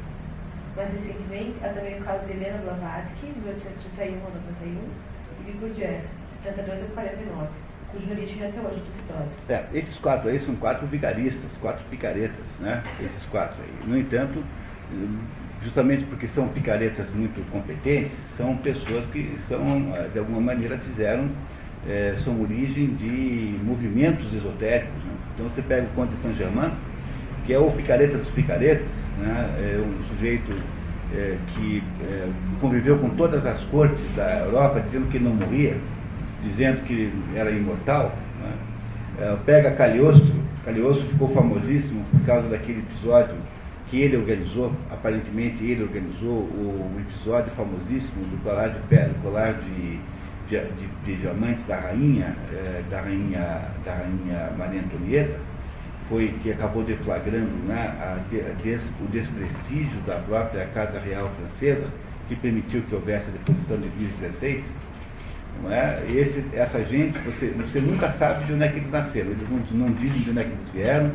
Mais recentemente, há também o caso de Helena Blavatsky, 1831 a 91, e de Gurdjieff, 72 a 49, cuja origem é até hoje duvidosa. Esses 4 aí são 4 vigaristas, 4 picaretas, né? Esses 4 aí. No entanto, justamente porque são picaretas muito competentes, são pessoas que são, de alguma maneira, são origem de movimentos esotéricos. Né? Então você pega o Conde de Saint-Germain, que é o picareta dos picaretas, né? É um sujeito que conviveu com todas as cortes da Europa, dizendo que não morria, dizendo que era imortal. Né? Pega Cagliostro ficou famosíssimo por causa daquele episódio que ele organizou, aparentemente ele organizou o episódio famosíssimo do colar de diamantes da rainha Maria Antonieta, foi que acabou deflagrando, né, o desprestígio da própria Casa Real Francesa, que permitiu que houvesse a deposição de 2016. Não é? Essa gente, você nunca sabe de onde é que eles nasceram, eles não dizem de onde é que eles vieram,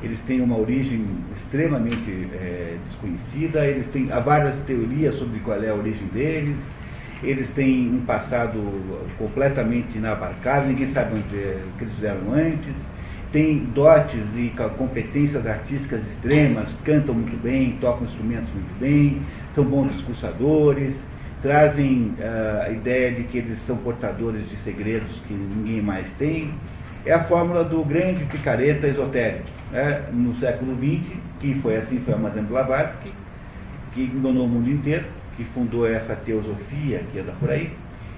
eles têm uma origem extremamente desconhecida, há várias teorias sobre qual é a origem deles, eles têm um passado completamente inabarcável, ninguém sabe onde que eles fizeram antes, têm dotes e competências artísticas extremas, cantam muito bem, tocam instrumentos muito bem, são bons discursadores, trazem a ideia de que eles são portadores de segredos que ninguém mais tem. É a fórmula do grande picareta esotérico, né? No século XX, que foi a Madame Blavatsky, que enganou o mundo inteiro, que fundou essa teosofia que anda por aí,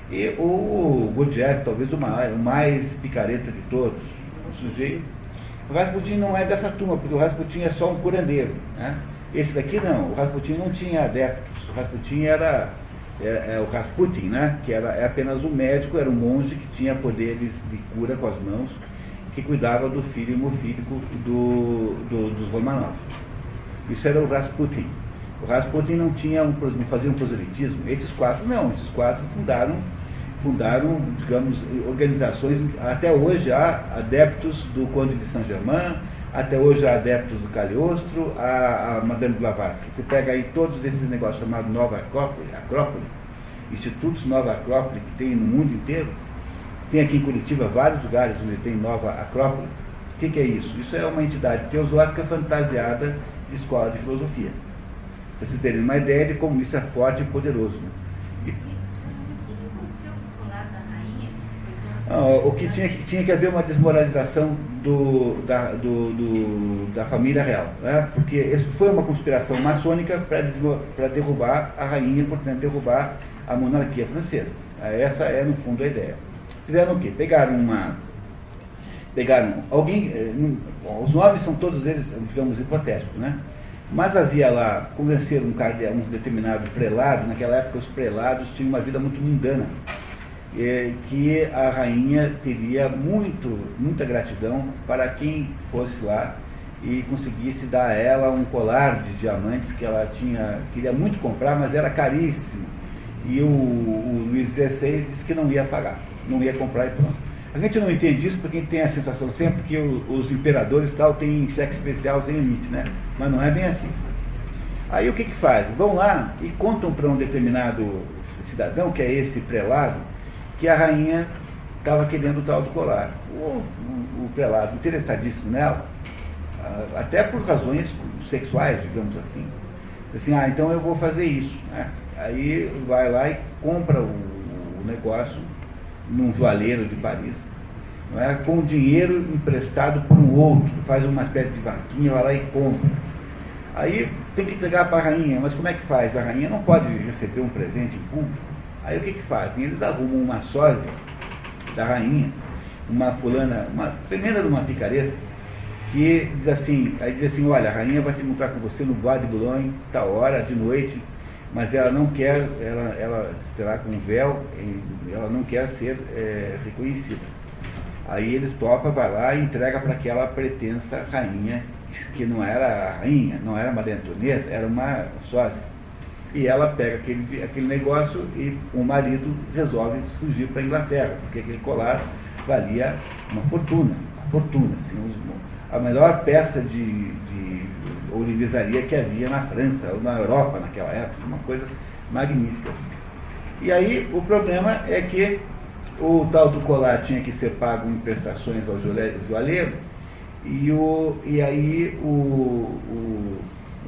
e o Gurdjieff, talvez o mais picareta de todos, o sujeito. O Rasputin não é dessa turma, porque o Rasputin é só um curandeiro, né? Esse daqui não, o Rasputin não tinha adeptos, o Rasputin era o Rasputin, né? Que é apenas um médico, era um monge que tinha poderes de cura com as mãos, que cuidava do filho hemofílico dos Romanov. Isso era o Rasputin. O Rasputin não fazia um proselitismo. Esses quatro fundaram, digamos, organizações. Até hoje há adeptos do Conde de Saint-Germain, até hoje há adeptos do Cagliostro, a Madame Blavatsky. Você pega aí todos esses negócios chamados Nova Acrópole, institutos Nova Acrópole que tem no mundo inteiro. Tem aqui em Curitiba vários lugares onde tem Nova Acrópole. O que é isso? Isso é uma entidade teosófica fantasiada de escola de filosofia. Para vocês terem uma ideia de como isso é forte e poderoso. Né? O que tinha que haver uma desmoralização da família real, né? Porque isso foi uma conspiração maçônica para derrubar a rainha, portanto derrubar a monarquia francesa. Essa é no fundo a ideia. Fizeram o quê? Pegaram alguém, os nomes são todos eles, digamos, hipotéticos, né? Mas havia lá, convenceram um determinado prelado, naquela época os prelados tinham uma vida muito mundana, que a rainha teria muita gratidão para quem fosse lá e conseguisse dar a ela um colar de diamantes que ela queria muito comprar, mas era caríssimo. E o Luís XVI disse que não ia pagar, não ia comprar e pronto. A gente não entende isso porque a gente tem a sensação sempre que os imperadores têm cheque especial sem limite, né? Mas não é bem assim. Aí o que fazem? Vão lá e contam para um determinado cidadão, que é esse prelado, que a rainha estava querendo o tal do colar. O prelado, interessadíssimo nela, até por razões sexuais, digamos assim. Assim, então eu vou fazer isso, né? Aí vai lá e compra o negócio num joalheiro de Paris, não é? Com dinheiro emprestado por um outro, faz uma espécie de vaquinha, vai lá e compra. Aí tem que entregar para a rainha, mas como é que faz? A rainha não pode receber um presente em público. Aí o que fazem? Eles arrumam uma sósia da rainha, uma fulana, uma tremenda de uma picareta, que diz assim, olha, a rainha vai se encontrar com você no Bois de Boulogne, tal hora, de noite, mas ela não quer, ela estará com um véu, ela não quer ser reconhecida. Aí eles topam, vai lá e entrega para aquela pretensa rainha, que não era a rainha, não era Maria Antonieta, era uma sósia. E ela pega aquele negócio e o marido resolve fugir para a Inglaterra, porque aquele colar valia uma fortuna, assim, a melhor peça de ourivesaria que havia na França, ou na Europa naquela época, uma coisa magnífica. Assim. E aí o problema é que o tal do colar tinha que ser pago em prestações ao joalheiro, e aí um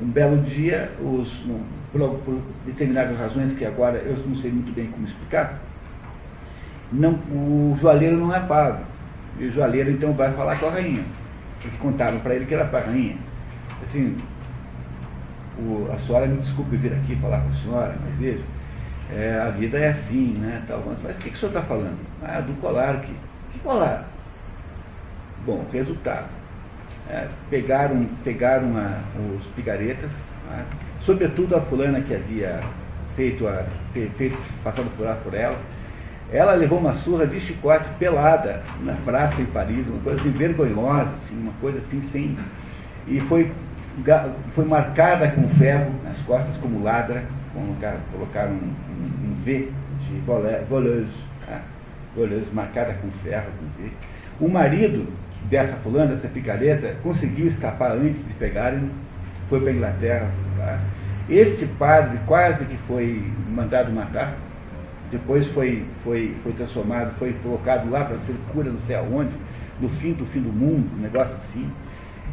belo dia, por determinadas razões que agora eu não sei muito bem como explicar, o joalheiro não é pago. E o joalheiro então vai falar com a rainha, porque contaram para ele que era para a rainha. Assim, a senhora me desculpe vir aqui falar com a senhora, mas veja, a vida é assim, né? Tal, mas o que o senhor está falando? Do colar aqui. Que colar? Bom, resultado. pegaram os picaretas, sobretudo a fulana que havia feito passado por ela. Ela levou uma surra de chicote pelada na praça em Paris, uma coisa assim, vergonhosa, assim, uma coisa assim, sem... E foi marcada com ferro nas costas como ladra, colocaram um V de voleuse, voleuse marcada com ferro, com V. O marido dessa fulana, dessa picareta, conseguiu escapar antes de pegarem, foi para a Inglaterra. Este padre quase que foi mandado matar, depois foi transformado, foi colocado lá para ser cura não sei aonde, no fim do mundo, um negócio assim.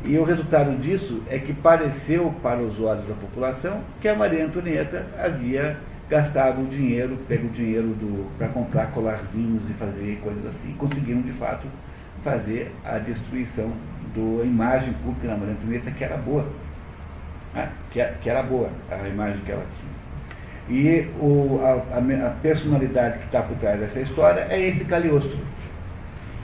E o resultado disso é que pareceu para os olhos da população que a Maria Antonieta havia gastado o dinheiro, pego o dinheiro para comprar colarzinhos e fazer coisas assim. Conseguiram, de fato, fazer a destruição da imagem pública da Maria Antonieta, que era boa. Que era boa a imagem que ela tinha. E a personalidade que está por trás dessa história é esse Cagliostro,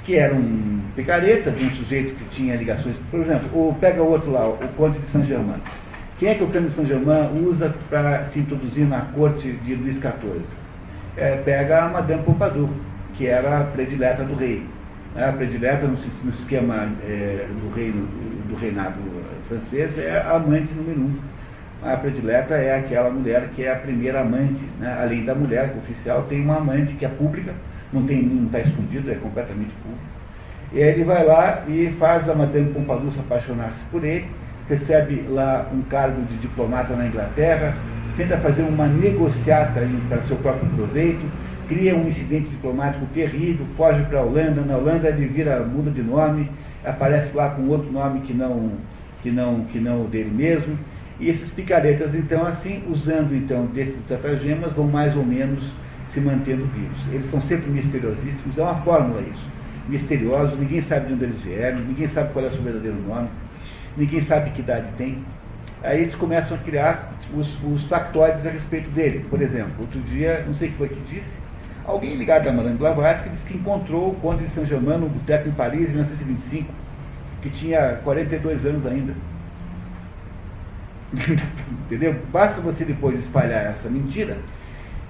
que era um picareta de um sujeito que tinha ligações. Por exemplo, pega o outro lá, o Conde de Saint-Germain. Quem é que o Conde de Saint-Germain usa para se introduzir na corte de Luís XIV? Pega a Madame Pompadour, que era a predileta do rei. A predileta no esquema do reinado francês é a amante número 1. A predileta é aquela mulher que é a primeira amante, né? Além da mulher oficial, tem uma amante que é pública, não está escondido, é completamente público. E aí ele vai lá e faz a Madame Pompadour se apaixonar-se por ele, recebe lá um cargo de diplomata na Inglaterra, tenta fazer uma negociata para seu próprio proveito, cria um incidente diplomático terrível, foge para a Holanda. Na Holanda ele muda de nome, aparece lá com outro nome que não o dele mesmo. E esses picaretas, então, assim, usando então desses estratagemas, vão mais ou menos se mantendo vivos. Eles são sempre misteriosíssimos, é uma fórmula isso. Misteriosos, ninguém sabe de onde eles vieram, ninguém sabe qual é o seu verdadeiro nome, ninguém sabe que idade tem. Aí eles começam a criar os factóides a respeito dele. Por exemplo, outro dia, não sei o que foi que disse, alguém ligado a Madame Blavatsky disse que encontrou o Conde de Saint-Germain no boteco em Paris em 1925, que tinha 42 anos ainda. Entendeu? Basta você depois espalhar essa mentira,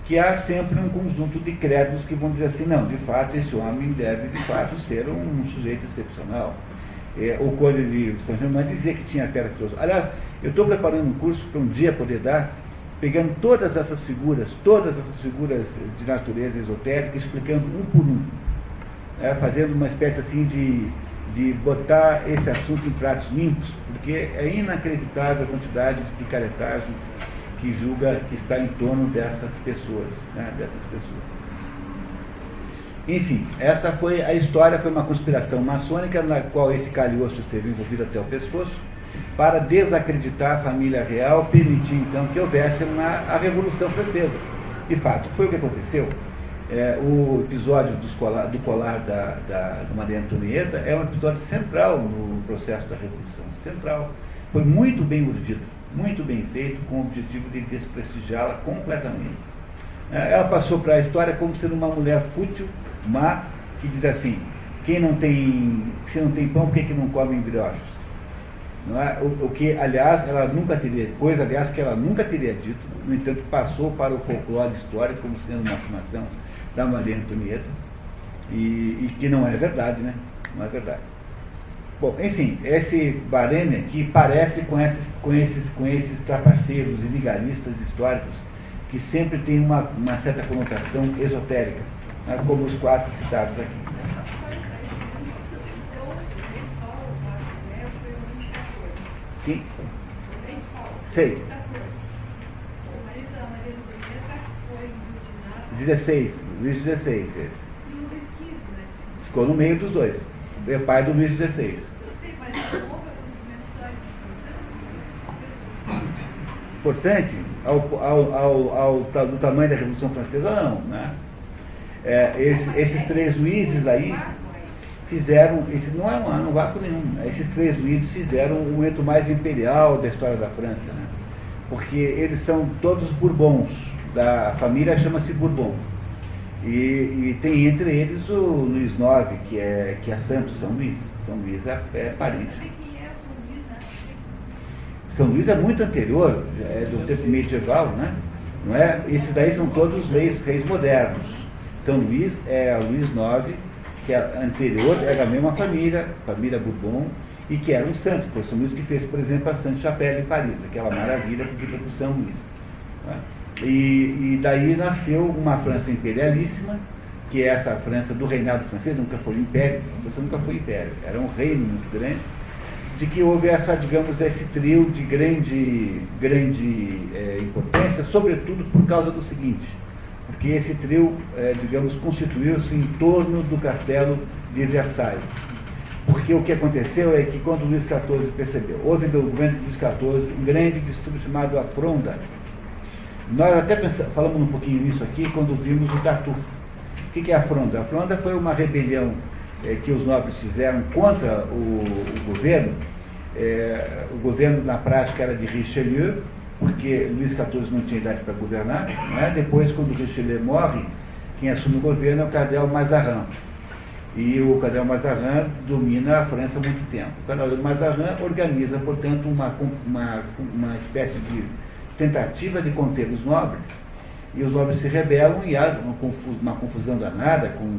que há sempre um conjunto de crédulos que vão dizer assim, não, de fato esse homem deve de fato ser um sujeito excepcional. O Conde de Saint-Germain dizia que tinha pedra filosofal. Aliás, eu estou preparando um curso para um dia poder dar, pegando todas essas figuras de natureza esotérica, explicando um por um, fazendo uma espécie assim de botar esse assunto em pratos limpos, porque é inacreditável a quantidade de picaretagem que julga que está em torno dessas pessoas, Enfim, essa foi a história, foi uma conspiração maçônica na qual esse Cagliostro esteve envolvido até o pescoço, para desacreditar a família real, permitir então que houvesse a Revolução Francesa. De fato, foi o que aconteceu. O episódio do colar da Maria Antonieta é um episódio central no processo da Revolução. Central. Foi muito bem urdido, muito bem feito, com o objetivo de desprestigiá-la completamente. Ela passou para a história como sendo uma mulher fútil, má, que diz assim, se não tem pão, por que não come brioches? Não é? O que, aliás, ela nunca teria, coisa, aliás, que ela nunca teria dito, no entanto, passou para o folclore histórico como sendo uma afirmação da Maria Antonieta, e que não é verdade, né? Não é verdade. Bom, enfim, esse bareme aqui parece com esses trapaceiros e vigaristas históricos que sempre tem uma certa conotação esotérica, né? Como os 4 citados aqui. Sim? Sei. 16, Luís XVI, esse. Ficou no meio dos dois. É pai do Luís XVI. Importante, do tamanho da Revolução Francesa, não. Né? Esses 3 Luíses aí fizeram, não é um vácuo nenhum, esses 3 Luíses fizeram o momento mais imperial da história da França, né? Porque eles são todos Bourbons, da família chama-se Bourbon. E tem entre eles o Luís IX, que é santo, São Luís. São Luís é parente. São Luís é muito anterior, é do tempo medieval, né? Não é? Esses daí são todos reis modernos. São Luís é Luís IX, que é anterior, era a mesma família Bourbon, e que era um santo. Foi São Luís que fez, por exemplo, a Sainte-Chapelle em Paris, aquela maravilha pedida por São Luís. Né? E daí nasceu uma França imperialíssima, que é essa França do reinado francês, nunca foi império, você nunca foi império, era um reino muito grande, de que houve essa, digamos, esse trio de grande importância, sobretudo por causa do seguinte, porque esse trio, digamos, constituiu-se em torno do castelo de Versailles. Porque o que aconteceu é que quando Luís XIV percebeu, houve no governo de Luís XIV um grande distúrbio chamado a Fronda. Nós até falamos um pouquinho nisso aqui quando vimos o Tartufo. O que é a Fronda? A Fronda foi uma rebelião que os nobres fizeram contra o governo. O governo, na prática, era de Richelieu, porque Luís XIV não tinha idade para governar. Não é? Depois, quando Richelieu morre, quem assume o governo é o cardeal Mazarin. E o cardeal Mazarin domina a França há muito tempo. O cardeal Mazarin organiza, portanto, uma espécie de tentativa de conter os nobres. E os nobres se rebelam e há uma confusão danada, com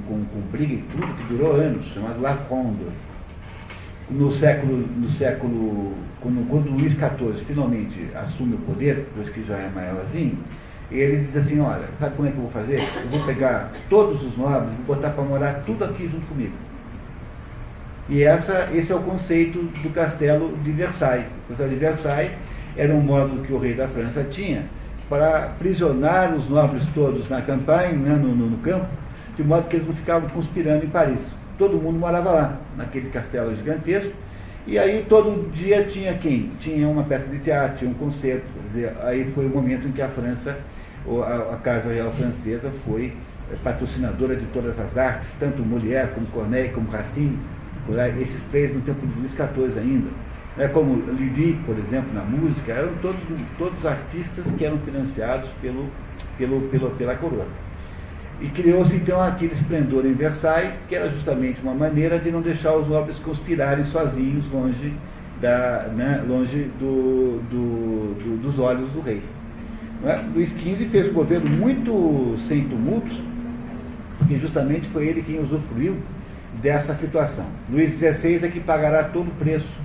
briga e tudo, que durou anos, chamado La Fronde. Quando Luís XIV finalmente assume o poder, depois que já é maiorzinho, ele diz assim, olha, sabe como é que eu vou fazer? Eu vou pegar todos os nobres e vou botar para morar tudo aqui junto comigo. E esse é o conceito do castelo de Versailles. O castelo de Versailles era um modo que o rei da França tinha para aprisionar os nobres todos na campanha, né, no campo, de modo que eles não ficavam conspirando em Paris. Todo mundo morava lá, naquele castelo gigantesco, e aí todo dia tinha quem? Tinha uma peça de teatro, tinha um concerto. Quer dizer, aí foi o momento em que a França, a Casa Real Francesa, foi patrocinadora de todas as artes, tanto Molière, como Corneille, como Racine, esses três no tempo de Luís XIV ainda. Como Lully, por exemplo, na música, eram todos artistas que eram financiados pela coroa. E criou-se então aquele esplendor em Versailles, que era justamente uma maneira de não deixar os nobres conspirarem sozinhos longe dos olhos do rei. Luís XV fez um governo muito sem tumultos, porque justamente foi ele quem usufruiu dessa situação. Luís XVI é que pagará todo o preço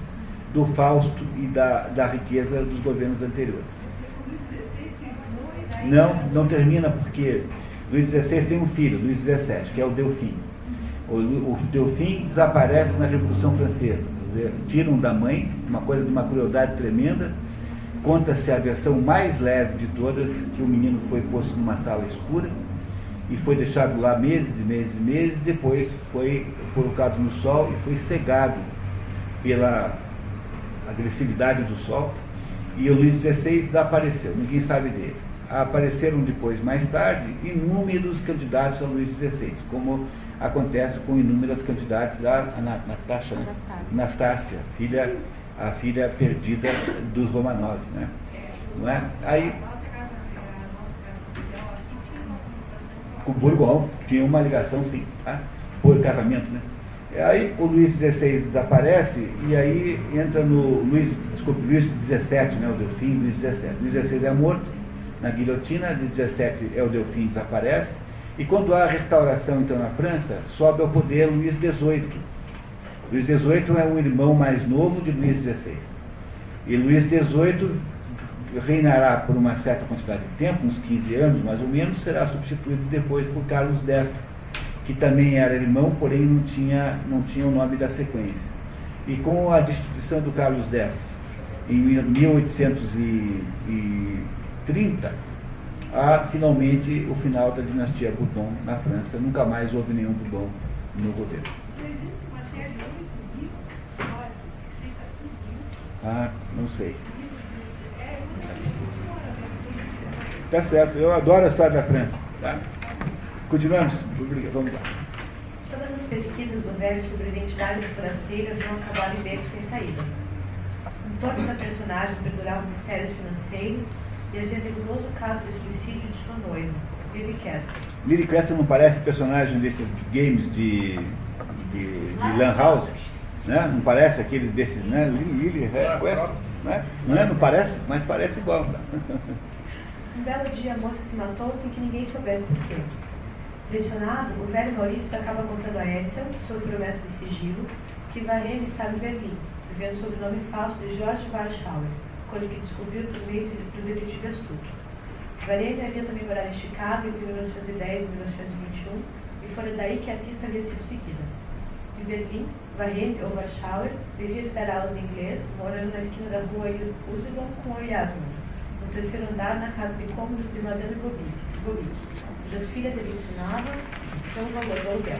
do fausto e da riqueza dos governos anteriores. Não termina porque Luís XVI tem um filho, Luís XVII, que é o Delfim. O Delfim desaparece na Revolução Francesa. Quer dizer, tiram da mãe, uma coisa de uma crueldade tremenda. Conta-se a versão mais leve de todas, que o menino foi posto numa sala escura e foi deixado lá meses e meses e meses, depois foi colocado no sol e foi cegado pela agressividade do sol, e o Luís XVI desapareceu, ninguém sabe dele. Apareceram depois, mais tarde, inúmeros candidatos a Luís XVI, como acontece com inúmeras candidatas a Anastácia, a filha perdida dos Romanov, né? Não é? Aí, com o Bourbon tinha uma ligação, sim, tá? Por casamento, né? Aí o Luís XVI desaparece e aí entra no Luís XVII, né, o Delfim, Luís XVII. Luís XVI é morto na guilhotina, Luís XVII é o Delfim, desaparece, e quando há a restauração então na França, sobe ao poder Luís XVIII. Luís XVIII é o irmão mais novo de Luís XVI. E Luís XVIII reinará por uma certa quantidade de tempo, uns 15 anos mais ou menos, será substituído depois por Carlos X, que também era irmão, porém não tinha o nome da sequência. E com a destituição do Carlos X em 1830, há finalmente o final da dinastia Bourbon na França. Nunca mais houve nenhum Bourbon no governo. Existe uma série de 8 livros históricos escritos aqui. Não sei. Tá certo, eu adoro a história da França. Tá? Continuamos? Obrigado. Vamos lá. Todas as pesquisas do velho sobre a identidade do forasteiro haviam acabado em becos sem saída. Em torno da personagem perduravam mistérios financeiros e havia nebuloso caso do suicídio de sua noiva, Lily Castle. Lily Castle não parece personagem desses games de Lan House? Né? Não parece aquele desses, né? Lily Não parece? Mas parece igual. Um belo dia a moça se matou sem que ninguém soubesse por quê. Pressionado, o velho Maurício acaba contando a Edsel, sob promessa de sigilo, que Varenne estava em Berlim, vivendo sob o nome falso de George Warschauer, coisa que descobriu por meio do detetive astuto. Varenne havia também morado em Chicago entre 1910 e 1921, e fora daí que a pista havia sido seguida. Em Berlim, Varenne, ou Warschauer, devia dar aulas de inglês, morando na esquina da rua Usedom com o Yasmund, no terceiro andar na casa de cômodos de Madame Gobic, cujas filhas ele ensinava pelo valor do aluguel.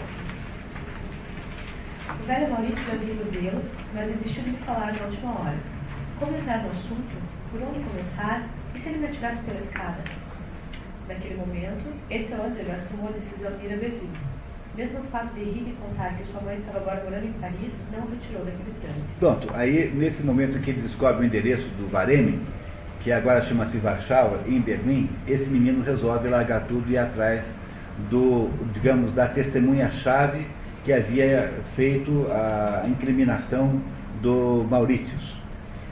O velho Maurício havia ido vê-lo, mas desistiu de lhe falar na última hora. Como entrar no assunto? Por onde começar? E se ele me atirasse pela escada? Naquele momento, Edsel Andergast tomou a decisão de ir a Berlim. Mesmo o fato de rir e contar que sua mãe estava agora morando em Paris não o retirou daquele trânsito. Pronto, aí nesse momento que ele descobre o endereço do Varenne, que agora chama-se Warschauer, em Berlim, esse menino resolve largar tudo e ir atrás da testemunha-chave que havia feito a incriminação do Mauritius.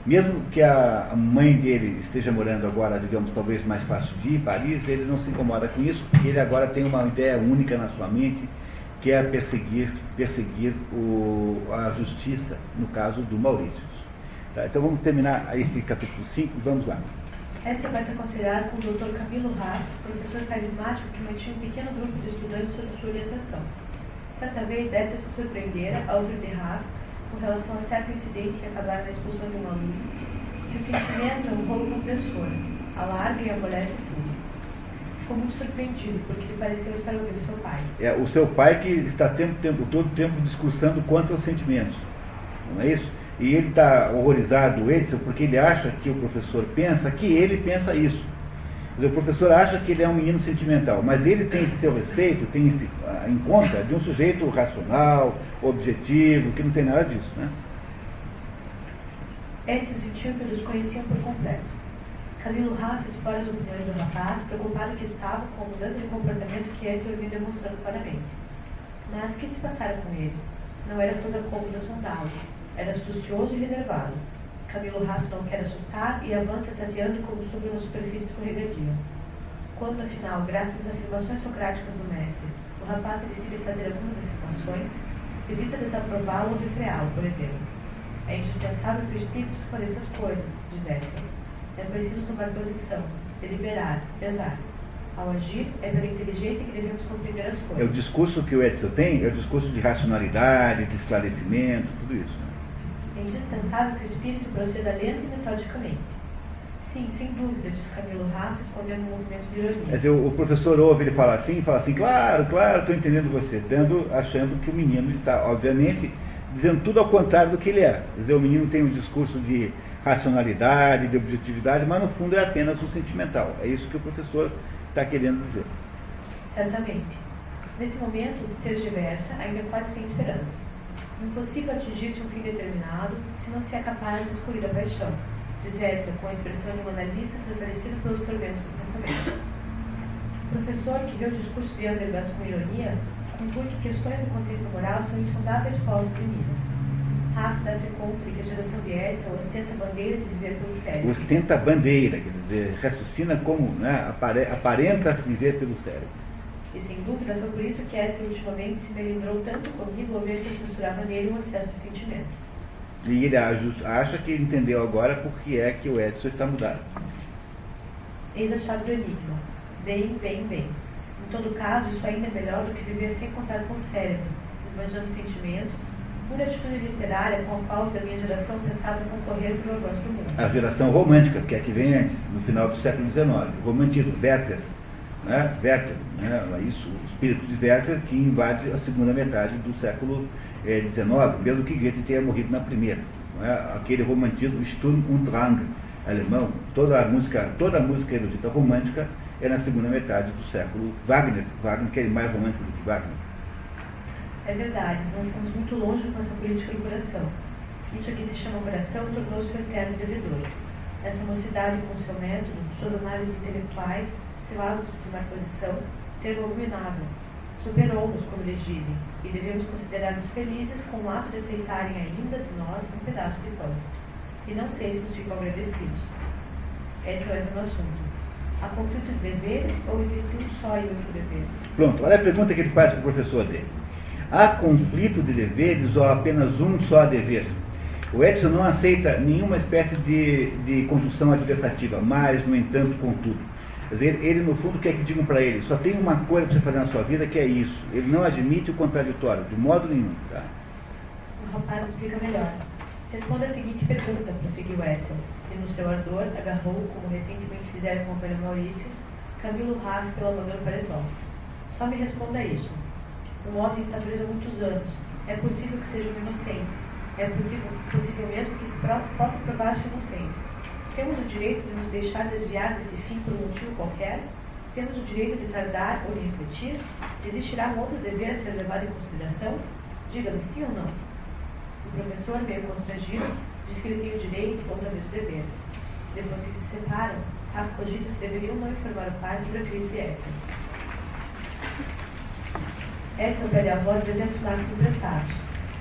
Mesmo que a mãe dele esteja morando agora, talvez mais fácil de ir, Paris, ele não se incomoda com isso, porque ele agora tem uma ideia única na sua mente, que é perseguir a justiça, no caso do Mauritius. Tá, então vamos terminar esse capítulo 5, vamos lá. Edsel vai se aconselhar com o Dr. Camilo Raff, professor carismático que mantinha um pequeno grupo de estudantes sob sua orientação. Certa vez, Edsel se surpreendera ao ouvir de Raff com relação a certo incidente que acabara na expulsão de um aluno, que o sentimento é um rolo compressor, alarga e amolece tudo. Ficou muito surpreendido, porque lhe pareceu estar ouvindo seu pai. É o seu pai que está todo o tempo discursando contra os sentimentos, não é isso? E ele está horrorizado, o Edsel, porque ele acha que o professor pensa que ele pensa isso. O professor acha que ele é um menino sentimental, mas ele tem esse seu respeito, tem esse, em conta de um sujeito racional, objetivo, que não tem nada disso, né? Edsel sentiu que o desconheciam por completo. Camilo Raff explora as opiniões do rapaz, preocupado que estava com a mudança de comportamento que Edsel vinha demonstrando claramente. Mas que se passara com ele? Não era coisa cômoda sondá-lo. Era astucioso e reservado. Camilo Raff não quer assustar e avança tateando como sobre uma superfície escorregadia. Quando, afinal, graças às afirmações socráticas do mestre, o rapaz decide fazer algumas afirmações, evita desaprová-lo ou refreá-lo, por exemplo. É indispensável que o espírito esclareça as coisas, diz Edsel. É preciso tomar posição, deliberar, pesar. Ao agir, é pela inteligência que devemos compreender as coisas. O discurso que o Edsel tem é o discurso de racionalidade, de esclarecimento, tudo isso. É indispensável que o espírito proceda lento e metodicamente. Sim, sem dúvida, diz Camilo Raff, respondendo um movimento de ironia. Quer dizer, o professor ouve ele falar assim, claro, estou entendendo você, achando que o menino está, obviamente, dizendo tudo ao contrário do que ele é. Quer dizer, o menino tem um discurso de racionalidade, de objetividade, mas no fundo é apenas um sentimental. É isso que o professor está querendo dizer. Certamente. Nesse momento, tergiversa, ainda quase sem esperança. Impossível atingir-se um fim determinado se não se é capaz de escolher a paixão, diz Edsel com a expressão de um analista prevalecido pelos tormentos do pensamento. O professor, que vê o discurso de Andergast com ironia, conclui que questões de consciência moral são insondáveis povos de Minas. Raff dá-se conta de que a geração de Edsel ostenta a bandeira de viver pelo cérebro. Ostenta a bandeira, quer dizer, raciocina como, aparenta viver pelo cérebro. E sem dúvida foi por isso que Edsel ultimamente se melindrou tanto comigo ao ver que eu censurava nele um excesso de sentimento. E ele acha que entendeu agora por que é que o Edsel está mudado. Eis a chave do enigma. Bem. Em todo caso, isso ainda é melhor do que viver sem contar com o cérebro, esbanjando sentimentos, pura atitude literária com a qual a minha geração pensava concorrer pelo avanço do mundo. A geração romântica, que é a que vem antes, no final do século XIX. O romantismo, Werther, isso, o espírito de Werther que invade a segunda metade do século XIX, mesmo que Goethe tenha morrido na primeira. Aquele romantismo Sturm und Drang alemão, toda a música erudita romântica é na segunda metade do século. Wagner que é mais romântico do que Wagner. É verdade, nós estamos muito longe com essa política do coração. Isso aqui se chama coração tornou-se o eterno devedor. Essa mocidade com seu método, suas análises intelectuais, seu hábito de tomar posição, termo abominável. Superou-nos, como eles dizem, e devemos considerar-nos felizes com o ato de aceitarem ainda de nós um pedaço de pão. e não sei se vos ficam agradecidos. Edson entra no assunto. Há conflito de deveres ou existe um só e outro dever? Pronto, olha a pergunta que ele faz para o professor dele. Há conflito de deveres ou apenas um só dever? O Edson não aceita nenhuma espécie de construção adversativa, mas, no entanto, contudo. Quer dizer, ele, no fundo, quer que digam para ele, só tem uma coisa para você fazer na sua vida que é isso. Ele não admite o contraditório, de modo nenhum. Tá? O rapaz explica melhor. Responda a seguinte pergunta, prosseguiu Edson, e no seu ardor agarrou, como recentemente fizeram com o companheiro Maurício, Camilo Raff pelo amador paletó. Só me responda isso. Um homem está preso há muitos anos. É possível que seja um inocente. É possível mesmo que se possa provar sua inocência. Temos o direito de nos deixar desviar desse fim por um motivo qualquer? Temos o direito de tardar ou de refletir? Existirá um outro dever a ser levado em consideração? Diga-me sim ou não. O professor, meio constrangido, diz que ele tem o direito ou talvez o dever. Depois que se separam, Rafa cogita se deveriam não informar o pai sobre a crise de Edson. Edson pede à avó 300 marcos emprestados.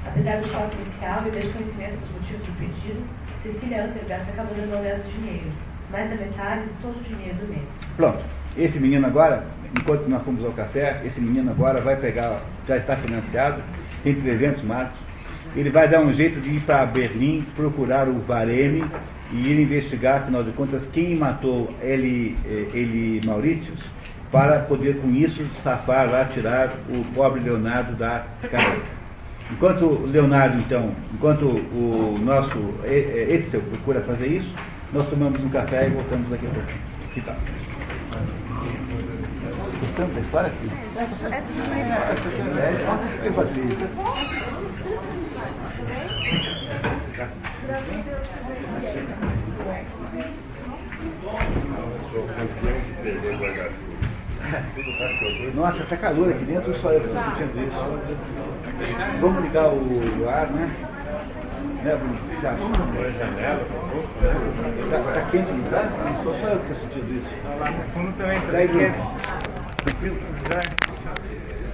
Apesar do choque inicial e desconhecimento dos motivos do pedido, Cecília Antergast acabou dando ao neto dinheiro, mais da metade de todo o dinheiro do mês. Pronto. Esse menino agora, enquanto nós fomos ao café, esse menino agora vai pegar, já está financiado, tem 300 marcos. Ele vai dar um jeito de ir para Berlim, procurar o Vareme e ir investigar, afinal de contas, quem matou ele Maurícios, para poder, com isso, safar lá, tirar o pobre Leonardo da cadeia. Enquanto o Leonardo, então, enquanto o nosso Edson procura fazer isso, nós tomamos um café e voltamos daqui a pouquinho. Que tal? Gostamos da história aqui? Nossa, está calor aqui dentro, só eu estou sentindo isso. Vamos ligar o ar, né? Bruno? O que você acha? Está quente, não está? Só eu que estou sentindo isso. Lá no fundo também está Daí, quente. Bruno. Tranquilo?